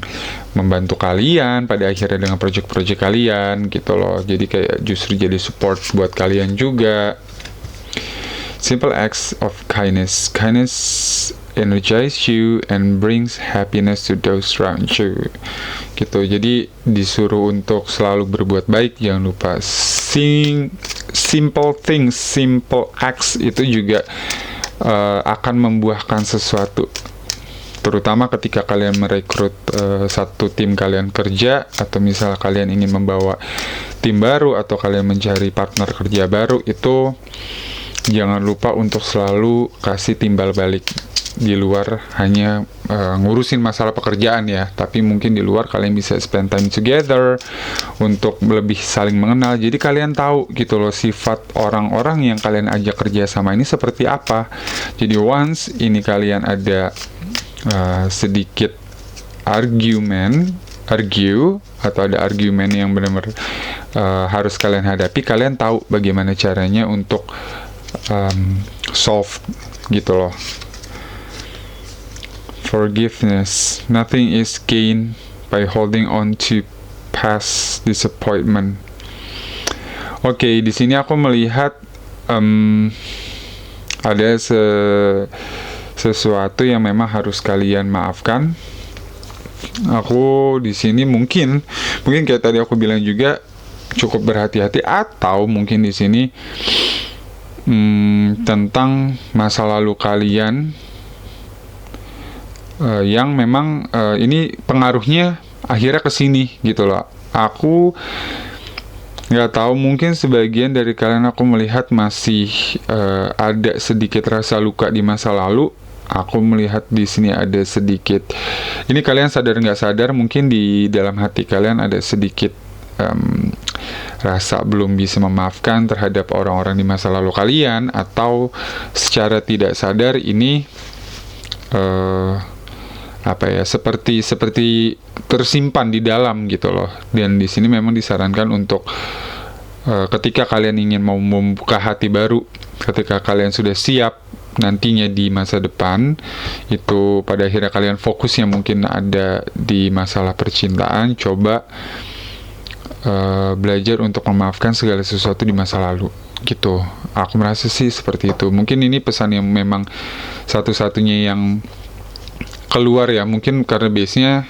membantu kalian pada akhirnya dengan project-project kalian gitu loh. Jadi kayak justru jadi support buat kalian juga. Simple acts of kindness energize you and brings happiness to those around you gitu. Jadi disuruh untuk selalu berbuat baik, jangan lupa. Simple things, simple acts itu juga akan membuahkan sesuatu, terutama ketika kalian merekrut satu tim kalian kerja, atau misalnya kalian ingin membawa tim baru, atau kalian mencari partner kerja baru. Itu jangan lupa untuk selalu kasih timbal balik di luar hanya ngurusin masalah pekerjaan ya, tapi mungkin di luar kalian bisa spend time together untuk lebih saling mengenal. Jadi kalian tahu gitu loh sifat orang-orang yang kalian ajak kerja sama ini seperti apa. Jadi once ini kalian ada sedikit argue atau ada argumen yang benar-benar harus kalian hadapi, kalian tahu bagaimana caranya untuk solve gitu loh. Forgiveness. Nothing is gained by holding on to past disappointment. Oke, di sini aku melihat ada sesuatu yang memang harus kalian maafkan. Aku di sini mungkin kayak tadi aku bilang juga, cukup berhati-hati, atau mungkin di sini tentang masa lalu kalian yang memang ini pengaruhnya akhirnya ke sini gitu loh. Aku nggak tahu, mungkin sebagian dari kalian aku melihat masih ada sedikit rasa luka di masa lalu. Aku melihat di sini ada sedikit, ini kalian sadar nggak sadar, mungkin di dalam hati kalian ada sedikit rasa belum bisa memaafkan terhadap orang-orang di masa lalu kalian, atau secara tidak sadar ini seperti tersimpan di dalam gitu loh. Dan di sini memang disarankan untuk ketika kalian ingin mau membuka hati baru, ketika kalian sudah siap nantinya di masa depan, itu pada akhirnya kalian fokusnya mungkin ada di masalah percintaan, coba belajar untuk memaafkan segala sesuatu di masa lalu gitu. Aku merasa sih seperti itu. Mungkin ini pesan yang memang satu-satunya yang keluar ya, mungkin karena base-nya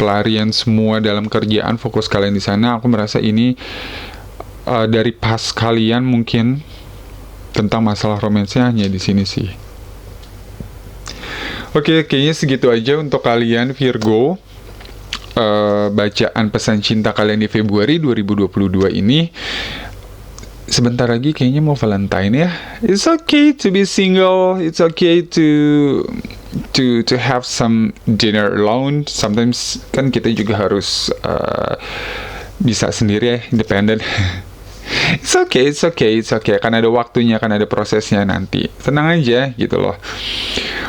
pelarian semua dalam kerjaan, fokus kalian di sana. Aku merasa ini dari pas kalian mungkin tentang masalah romansnya hanya di sini sih. Oke, kayaknya segitu aja untuk kalian Virgo. Bacaan pesan cinta kalian di Februari 2022 ini. Sebentar lagi kayaknya mau Valentine ya. It's okay to be single, it's okay to to have some dinner alone. Sometimes kan kita juga harus bisa sendiri ya, independent. It's okay. Kan ada waktunya, kan ada prosesnya nanti. Tenang aja gitu loh.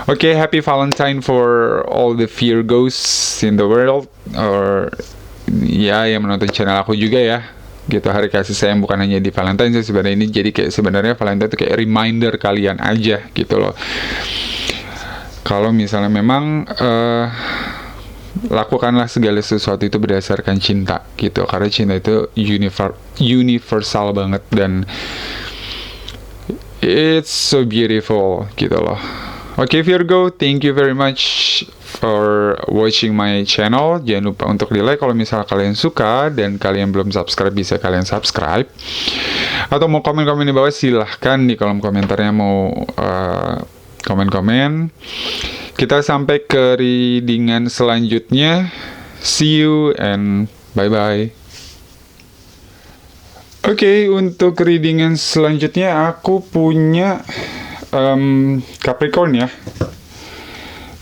Oke, happy Valentine for all the Virgos in the world, or ya yang menonton channel aku juga ya. Gitu, hari kasih sayang bukan hanya di Valentine sih sebenarnya, ini jadi kayak sebenarnya Valentine itu kayak reminder kalian aja gitu loh. Kalau misalnya memang lakukanlah segala sesuatu itu berdasarkan cinta gitu, karena cinta itu universal banget dan it's so beautiful gitu loh. Oke, Virgo, thank you very much for watching my channel. Jangan lupa untuk di like kalau misalnya kalian suka, dan kalian belum subscribe bisa kalian subscribe, atau mau komen-komen di bawah silahkan di kolom komentarnya, mau komen-komen. Kita sampai ke readingan selanjutnya. See you and bye-bye. Oke, untuk readingan selanjutnya aku punya Capricorn ya.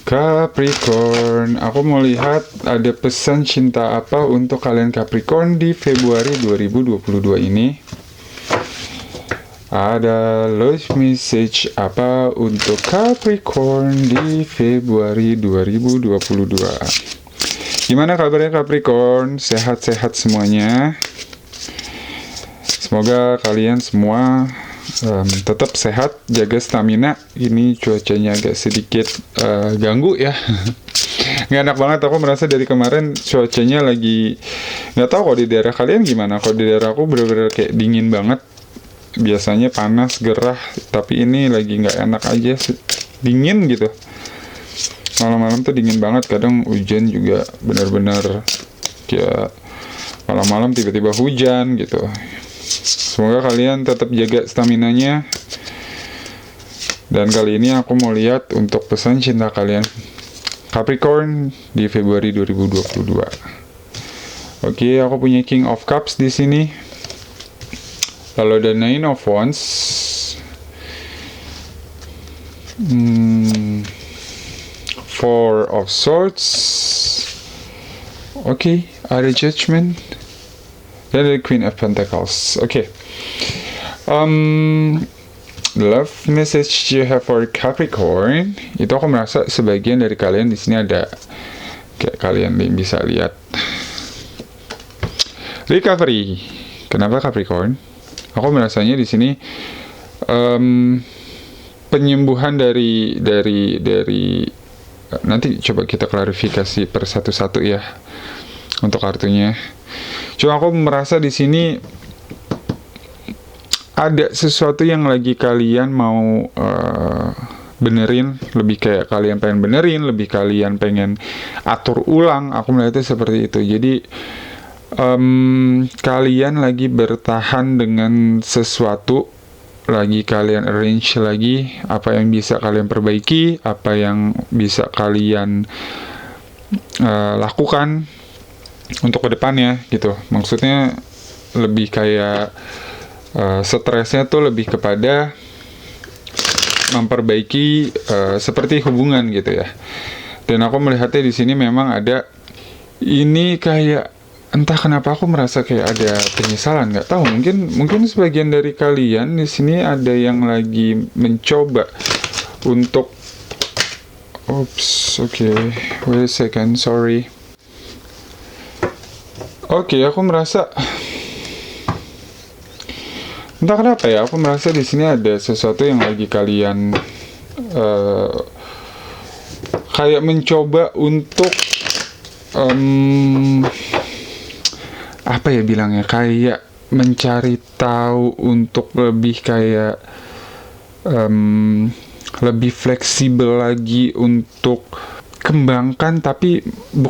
Capricorn, aku mau lihat ada pesan cinta apa untuk kalian Capricorn di Februari 2022 ini. Ada love message apa untuk Capricorn di Februari 2022? Gimana kabarnya Capricorn? Sehat-sehat semuanya? Semoga kalian semua tetap sehat, jaga stamina. Ini cuacanya agak sedikit ganggu ya. Nggak enak banget, aku merasa dari kemarin cuacanya lagi, nggak tahu kalau di daerah kalian gimana. Kalau di daerah aku bener-bener kayak dingin banget. Biasanya panas, gerah, tapi ini lagi nggak enak aja, dingin gitu. Malam-malam tuh dingin banget, kadang hujan juga benar-benar kayak malam-malam tiba-tiba hujan gitu. Semoga kalian tetap jaga staminanya. Dan kali ini aku mau lihat untuk pesan cinta kalian Capricorn di Februari 2022. Oke, aku punya King of Cups di sini. Lalu ada Nine of Wands, Four of Swords, oke, ada Judgment, dan ada Queen of Pentacles. Oke. Love message you have for Capricorn, itu aku merasa sebagian dari kalian di sini ada, kayak kalian bisa lihat, recovery. Kenapa Capricorn? Aku merasanya di sini penyembuhan dari nanti coba kita klarifikasi per satu-satu ya untuk kartunya. Cuma aku merasa di sini ada sesuatu yang lagi kalian mau benerin, lebih kayak kalian pengen benerin, lebih kalian pengen atur ulang. Aku melihatnya seperti itu. Jadi kalian lagi bertahan dengan sesuatu, lagi kalian arrange lagi apa yang bisa kalian perbaiki, apa yang bisa kalian lakukan untuk kedepannya gitu. Maksudnya lebih kayak stresnya tuh lebih kepada memperbaiki seperti hubungan gitu ya. Dan aku melihatnya di sini memang ada ini kayak, entah kenapa aku merasa kayak ada penyesalan, nggak tahu, mungkin sebagian dari kalian di sini ada yang lagi mencoba untuk wait a second, sorry. Oke, aku merasa entah kenapa ya, aku merasa di sini ada sesuatu yang lagi kalian kayak mencoba untuk apa ya bilangnya, kayak mencari tahu untuk lebih kayak lebih fleksibel lagi untuk kembangkan, tapi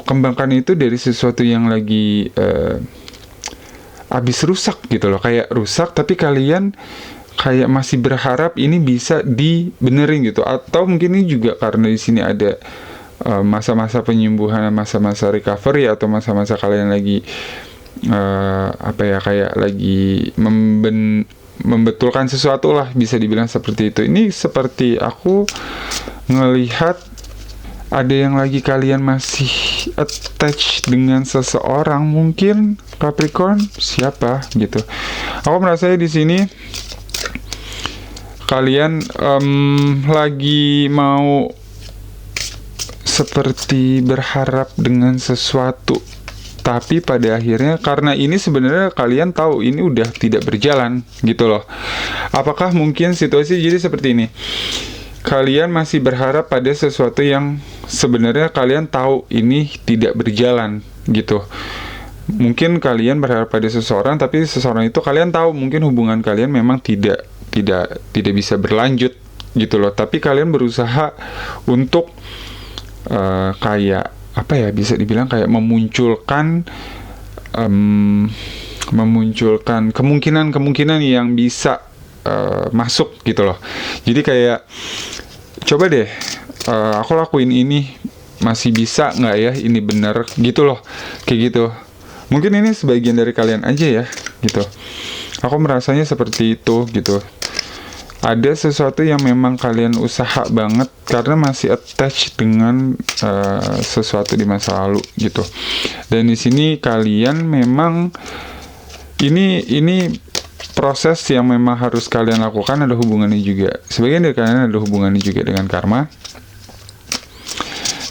kembangkan itu dari sesuatu yang lagi habis rusak gitu loh, kayak rusak tapi kalian kayak masih berharap ini bisa dibenerin gitu. Atau mungkin ini juga karena di sini ada masa-masa penyembuhan, masa-masa recovery, atau masa-masa kalian lagi kayak lagi membetulkan sesuatu lah, bisa dibilang seperti itu. Ini seperti aku ngelihat ada yang lagi kalian masih attach dengan seseorang mungkin, Capricorn, siapa gitu. Aku merasa di sini kalian lagi mau seperti berharap dengan sesuatu, tapi pada akhirnya karena ini sebenarnya kalian tahu ini udah tidak berjalan gitu loh. Apakah mungkin situasi jadi seperti ini? Kalian masih berharap pada sesuatu yang sebenarnya kalian tahu ini tidak berjalan gitu. Mungkin kalian berharap pada seseorang, tapi seseorang itu kalian tahu mungkin hubungan kalian memang tidak bisa berlanjut gitu loh. Tapi kalian berusaha untuk kayak apa ya, bisa dibilang kayak memunculkan kemungkinan yang bisa masuk gitu loh. Jadi kayak coba deh aku lakuin ini, masih bisa nggak ya ini bener gitu loh, kayak gitu. Mungkin ini sebagian dari kalian aja ya gitu. Aku merasanya seperti itu gitu. Ada sesuatu yang memang kalian usaha banget karena masih attach dengan sesuatu di masa lalu gitu. Dan di sini kalian memang ini proses yang memang harus kalian lakukan, ada hubungannya juga. Sebagian dari kalian ada hubungannya juga dengan karma.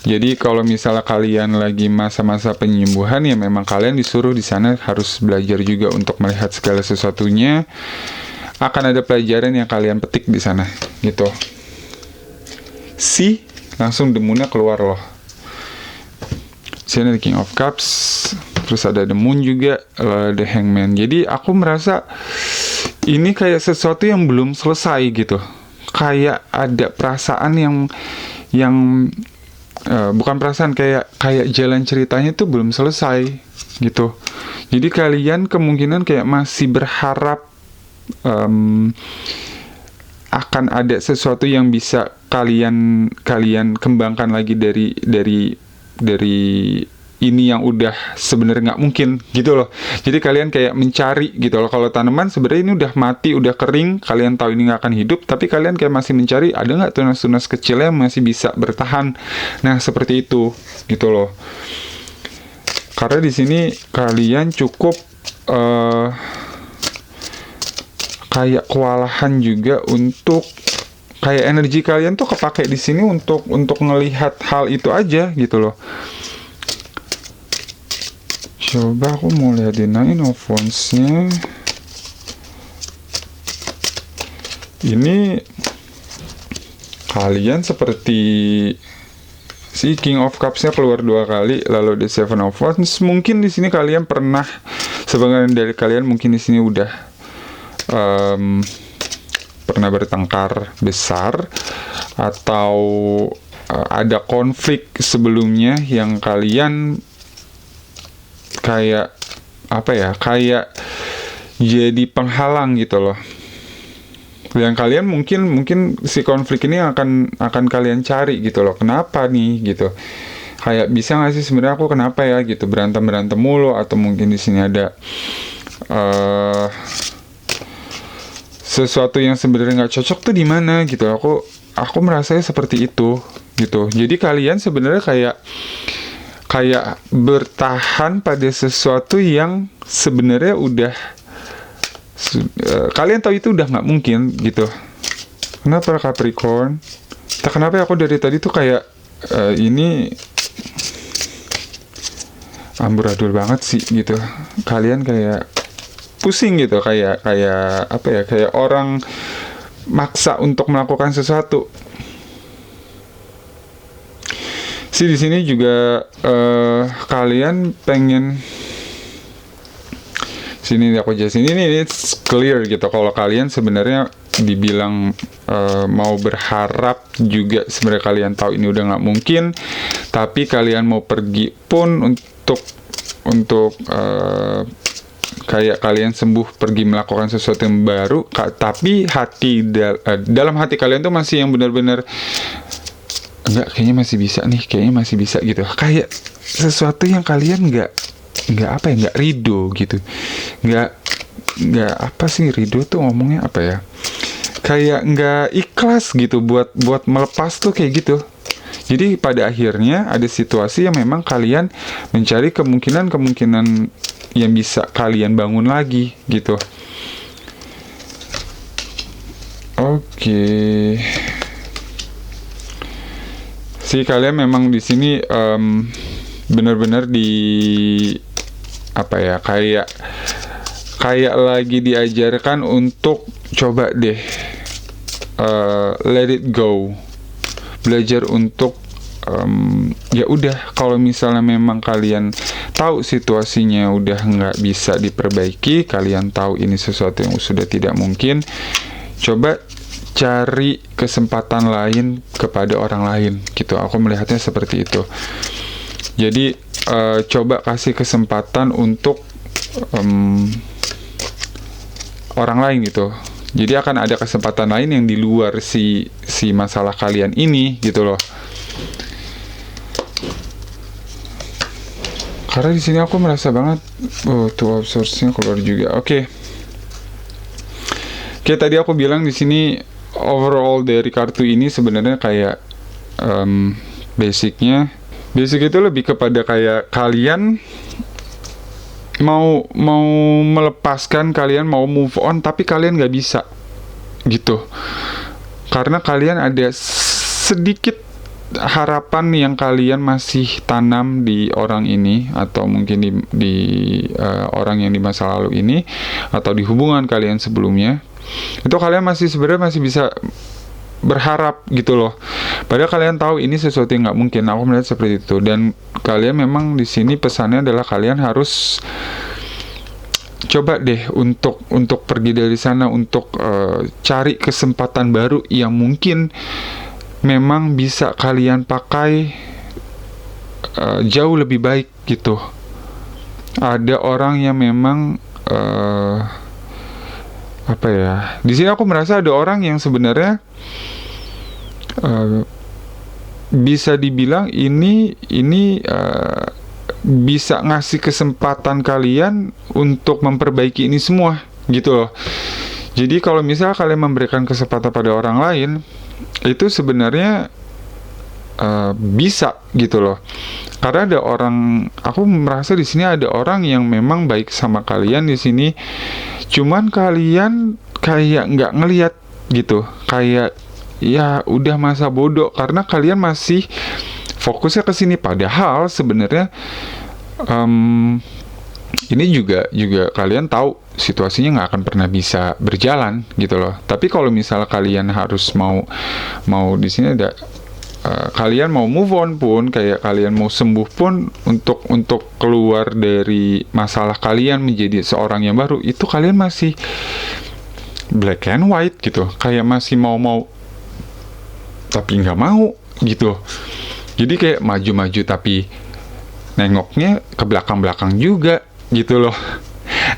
Jadi kalau misalnya kalian lagi masa-masa penyembuhan, ya memang kalian disuruh di sana harus belajar juga untuk melihat segala sesuatunya. Akan ada pelajaran yang kalian petik di sana, gitu. Langsung the moon-nya keluar loh. Sini ada King of Cups, terus ada the moon juga, ada Hangman. Jadi aku merasa ini kayak sesuatu yang belum selesai gitu. Kayak ada perasaan yang bukan perasaan, kayak jalan ceritanya tuh belum selesai gitu. Jadi kalian kemungkinan kayak masih berharap akan ada sesuatu yang bisa kalian kembangkan lagi dari ini yang udah sebenarnya nggak mungkin gitu loh. Jadi kalian kayak mencari gitu loh. Kalau tanaman sebenarnya ini udah mati, udah kering, kalian tahu ini nggak akan hidup, tapi kalian kayak masih mencari ada nggak tunas-tunas kecilnya yang masih bisa bertahan. Nah seperti itu gitu loh. Karena di sini kalian cukup kayak kewalahan juga untuk kayak energi kalian tuh kepake di sini untuk ngelihat hal itu aja gitu loh. Coba aku mau lihat di Nine of Wands-nya. Ini kalian seperti si King of Cups-nya keluar 2 kali, lalu the Seven of Wands. Mungkin di sini kalian pernah, sebagian dari kalian mungkin di sini udah pernah bertengkar besar atau ada konflik sebelumnya yang kalian kayak apa ya, kayak jadi penghalang gitu loh. Yang kalian mungkin si konflik ini akan kalian cari gitu loh. Kenapa nih gitu? Kayak bisa nggak sih sebenarnya aku kenapa ya gitu, berantem mulu, atau mungkin di sini ada sesuatu yang sebenarnya nggak cocok tuh di mana gitu. Aku merasanya seperti itu gitu. Jadi kalian sebenarnya kayak bertahan pada sesuatu yang sebenarnya udah kalian tahu itu udah nggak mungkin gitu. Kenapa Capricorn? Tak kenapa aku dari tadi tuh kayak ini amburadul banget sih gitu. Kalian kayak pusing gitu, kayak apa ya, kayak orang maksa untuk melakukan sesuatu. Di sini juga kalian pengen sini aku jelasin ini it's clear gitu. Kalau kalian sebenarnya dibilang mau berharap juga, sebenarnya kalian tahu ini udah nggak mungkin, tapi kalian mau pergi pun untuk kayak kalian sembuh, pergi melakukan sesuatu yang baru, tapi dalam hati kalian tuh masih yang benar-benar enggak, kayaknya masih bisa gitu. Kayak sesuatu yang kalian nggak apa ya, nggak ridho gitu, nggak apa sih ridho tuh ngomongnya apa ya, kayak nggak ikhlas gitu buat melepas tuh kayak gitu. Jadi pada akhirnya ada situasi yang memang kalian mencari kemungkinan-kemungkinan yang bisa kalian bangun lagi gitu. Oke. Si kalian memang di sini benar-benar di apa ya, kayak lagi diajarkan untuk coba deh let it go, belajar untuk ya udah, kalau misalnya memang kalian tahu situasinya udah nggak bisa diperbaiki, kalian tahu ini sesuatu yang sudah tidak mungkin, coba cari kesempatan lain kepada orang lain gitu. Aku melihatnya seperti itu. Jadi coba kasih kesempatan untuk orang lain gitu. Jadi akan ada kesempatan lain yang di luar si masalah kalian ini gitu loh. Karena di sini aku merasa banget, two of swords-nya keluar juga. Oke, tadi aku bilang di sini overall dari kartu ini sebenarnya kayak basic itu lebih kepada kayak kalian mau melepaskan, kalian mau move on, tapi kalian nggak bisa gitu, karena kalian ada sedikit harapan yang kalian masih tanam di orang ini, atau mungkin di orang yang di masa lalu ini, atau di hubungan kalian sebelumnya. Itu kalian sebenarnya masih bisa berharap gitu loh. Padahal kalian tahu ini sesuatu yang nggak mungkin. Aku melihat seperti itu. Dan kalian memang di sini pesannya adalah kalian harus coba deh untuk pergi dari sana, untuk cari kesempatan baru yang mungkin memang bisa kalian pakai jauh lebih baik gitu. Ada orang yang memang apa ya? Di sini aku merasa ada orang yang sebenarnya bisa dibilang ini bisa ngasih kesempatan kalian untuk memperbaiki ini semua gitu loh. Jadi kalau misalnya kalian memberikan kesempatan pada orang lain, itu sebenarnya bisa gitu loh. Karena ada orang, aku merasa di sini ada orang yang memang baik sama kalian di sini, cuman kalian kayak nggak ngelihat gitu, kayak ya udah masa bodoh karena kalian masih fokusnya ke sini. Padahal sebenarnya ini juga kalian tahu situasinya nggak akan pernah bisa berjalan gitu loh. Tapi kalau misalnya kalian harus mau di sini ada kalian mau move on pun, kayak kalian mau sembuh pun, untuk keluar dari masalah kalian menjadi seorang yang baru, itu kalian masih black and white gitu, kayak masih mau tapi nggak mau gitu. Jadi kayak maju-maju tapi nengoknya ke belakang-belakang juga gitu loh.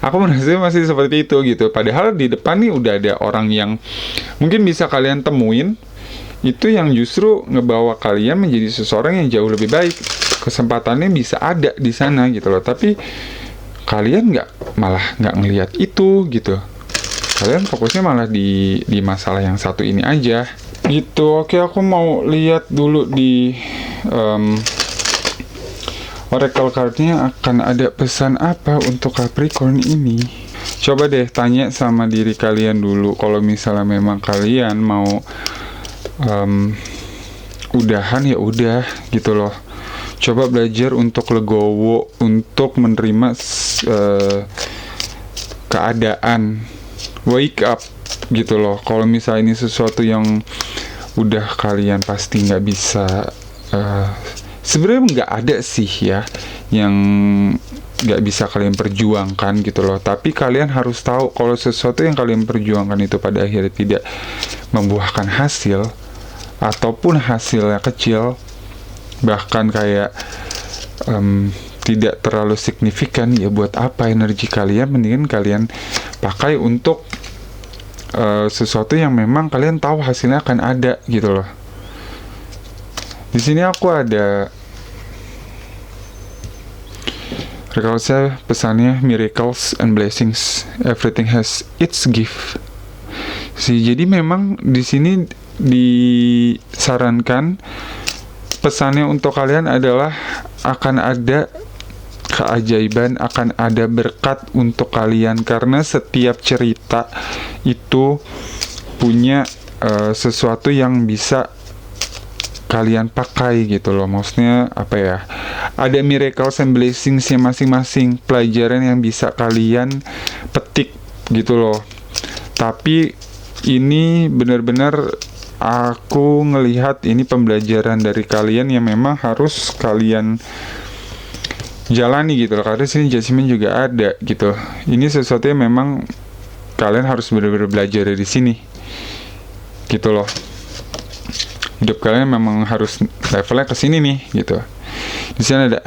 Aku merasa masih seperti itu gitu. Padahal di depan nih udah ada orang yang mungkin bisa kalian temuin, itu yang justru ngebawa kalian menjadi seseorang yang jauh lebih baik. Kesempatannya bisa ada di sana gitu loh. Tapi kalian malah nggak ngelihat itu gitu. Kalian fokusnya malah di masalah yang satu ini aja gitu. Oke, aku mau lihat dulu di Oracle card-nya akan ada pesan apa untuk Capricorn ini. Coba deh tanya sama diri kalian dulu, kalau misalnya memang kalian mau udahan ya udah gitu loh. Coba belajar untuk legowo, untuk menerima keadaan, wake up gitu loh. Kalau misalnya ini sesuatu yang udah kalian pasti nggak bisa, sebenarnya nggak ada sih ya yang nggak bisa kalian perjuangkan gitu loh. Tapi kalian harus tahu kalau sesuatu yang kalian perjuangkan itu pada akhirnya tidak membuahkan hasil, ataupun hasilnya kecil, bahkan kayak tidak terlalu signifikan, ya buat apa energi kalian? Mendingan kalian pakai untuk sesuatu yang memang kalian tahu hasilnya akan ada gitu loh. Di sini aku ada rekalnya, pesannya miracles and blessings, everything has its gift. Jadi memang di sini disarankan pesannya untuk kalian adalah akan ada keajaiban, akan ada berkat untuk kalian, karena setiap cerita itu punya sesuatu yang bisa kalian pakai gitu loh. Maksudnya apa ya, ada miracles and blessingsnya masing-masing, pelajaran yang bisa kalian petik gitu loh. Tapi ini benar-benar aku ngelihat ini pembelajaran dari kalian yang memang harus kalian jalani gitu loh, karena sini Jasmine juga ada gitu. Ini sesuatu yang memang kalian harus benar-benar belajar dari sini gitu loh. Hidup kalian memang harus levelnya ke sini nih gitu. Di sini ada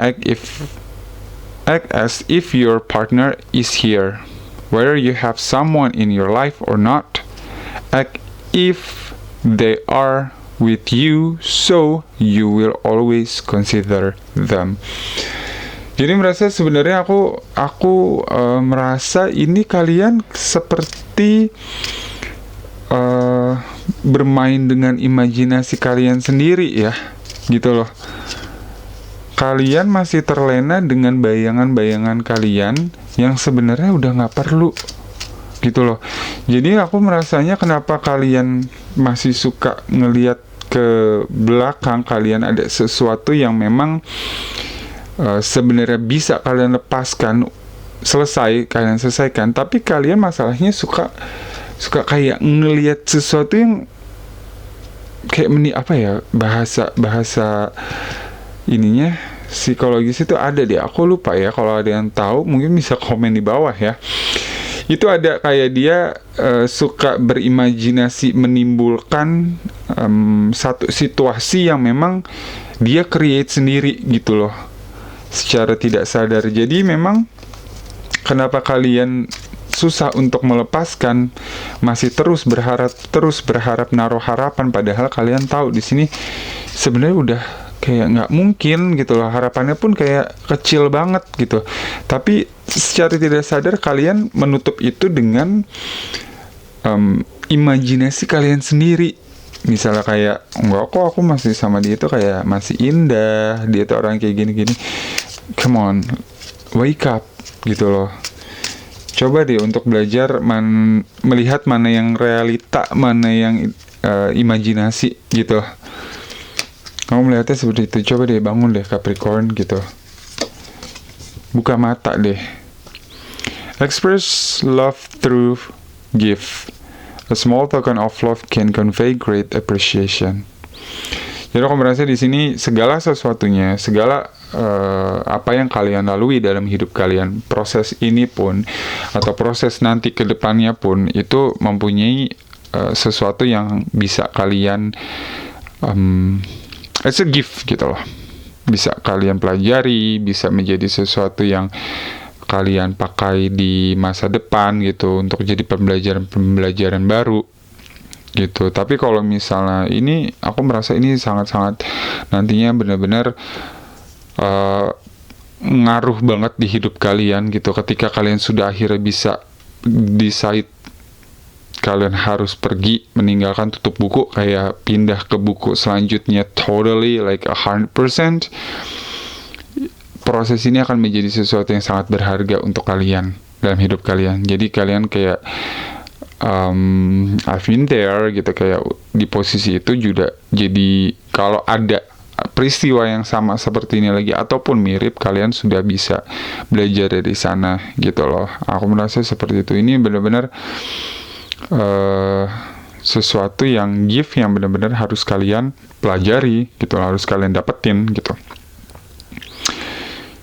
act as if your partner is here, whether you have someone in your life or not. Act if they are with you, so you will always consider them. Jadi merasa sebenarnya aku merasa ini kalian seperti bermain dengan imajinasi kalian sendiri ya, gitu loh. Kalian masih terlena dengan bayangan-bayangan kalian yang sebenarnya udah nggak perlu, gitu loh. Jadi aku merasanya kenapa kalian masih suka ngelihat ke belakang, kalian ada sesuatu yang memang sebenarnya bisa kalian lepaskan, kalian selesaikan, tapi kalian masalahnya suka kayak ngelihat sesuatu yang kayak bahasa ininya psikologis itu ada deh, aku lupa ya, kalau ada yang tahu mungkin bisa komen di bawah ya. Itu ada kayak dia suka berimajinasi menimbulkan satu situasi yang memang dia create sendiri gitu loh, secara tidak sadar. Jadi memang kenapa kalian susah untuk melepaskan, masih terus berharap naruh harapan, padahal kalian tahu di sini sebenarnya udah kayak nggak mungkin gitu loh, harapannya pun kayak kecil banget gitu. Tapi secara tidak sadar kalian menutup itu dengan imajinasi kalian sendiri. Misalnya kayak, enggak kok, aku masih sama dia itu kayak masih indah, dia tuh orang kayak gini-gini. Come on, wake up gitu loh. Coba deh untuk belajar melihat mana yang realita, mana yang imajinasi gitu. Kamu melihatnya seperti itu. Coba deh bangun deh Capricorn gitu. Buka mata deh. Express love through gift. A small token of love can convey great appreciation. Jadi aku merasa di sini segala sesuatunya, segala apa yang kalian lalui dalam hidup kalian, proses ini pun atau proses nanti ke depannya pun itu mempunyai sesuatu yang bisa kalian it's a gift gitu loh, bisa kalian pelajari, bisa menjadi sesuatu yang kalian pakai di masa depan gitu, untuk jadi pembelajaran baru gitu. Tapi kalau misalnya ini, aku merasa ini sangat-sangat nantinya benar-benar ngaruh banget di hidup kalian gitu. Ketika kalian sudah akhirnya bisa decide kalian harus pergi, meninggalkan, tutup buku, kayak pindah ke buku selanjutnya totally like 100%, proses ini akan menjadi sesuatu yang sangat berharga untuk kalian dalam hidup kalian. Jadi kalian kayak I've been there gitu, kayak di posisi itu juga. Jadi kalau ada peristiwa yang sama seperti ini lagi ataupun mirip, kalian sudah bisa belajar dari sana gitu loh. Aku merasa seperti itu. Ini benar-benar sesuatu yang gift yang benar-benar harus kalian pelajari gitu, harus kalian dapetin gitu.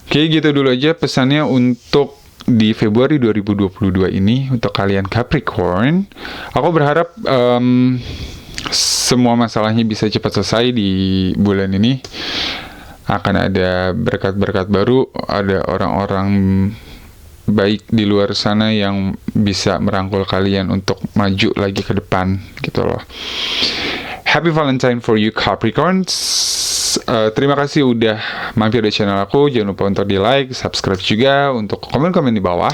Oke, gitu dulu aja pesannya untuk di Februari 2022 ini untuk kalian Capricorn. Aku berharap semua masalahnya bisa cepat selesai di bulan ini. Akan ada berkat-berkat baru, ada orang-orang baik di luar sana yang bisa merangkul kalian untuk maju lagi ke depan gitu loh. Happy Valentine for you Capricorns. Terima kasih udah mampir di channel aku. Jangan lupa untuk di like, subscribe juga, untuk komen-komen di bawah.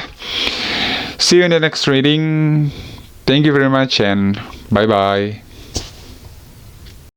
See you in the next reading. Thank you very much and bye-bye.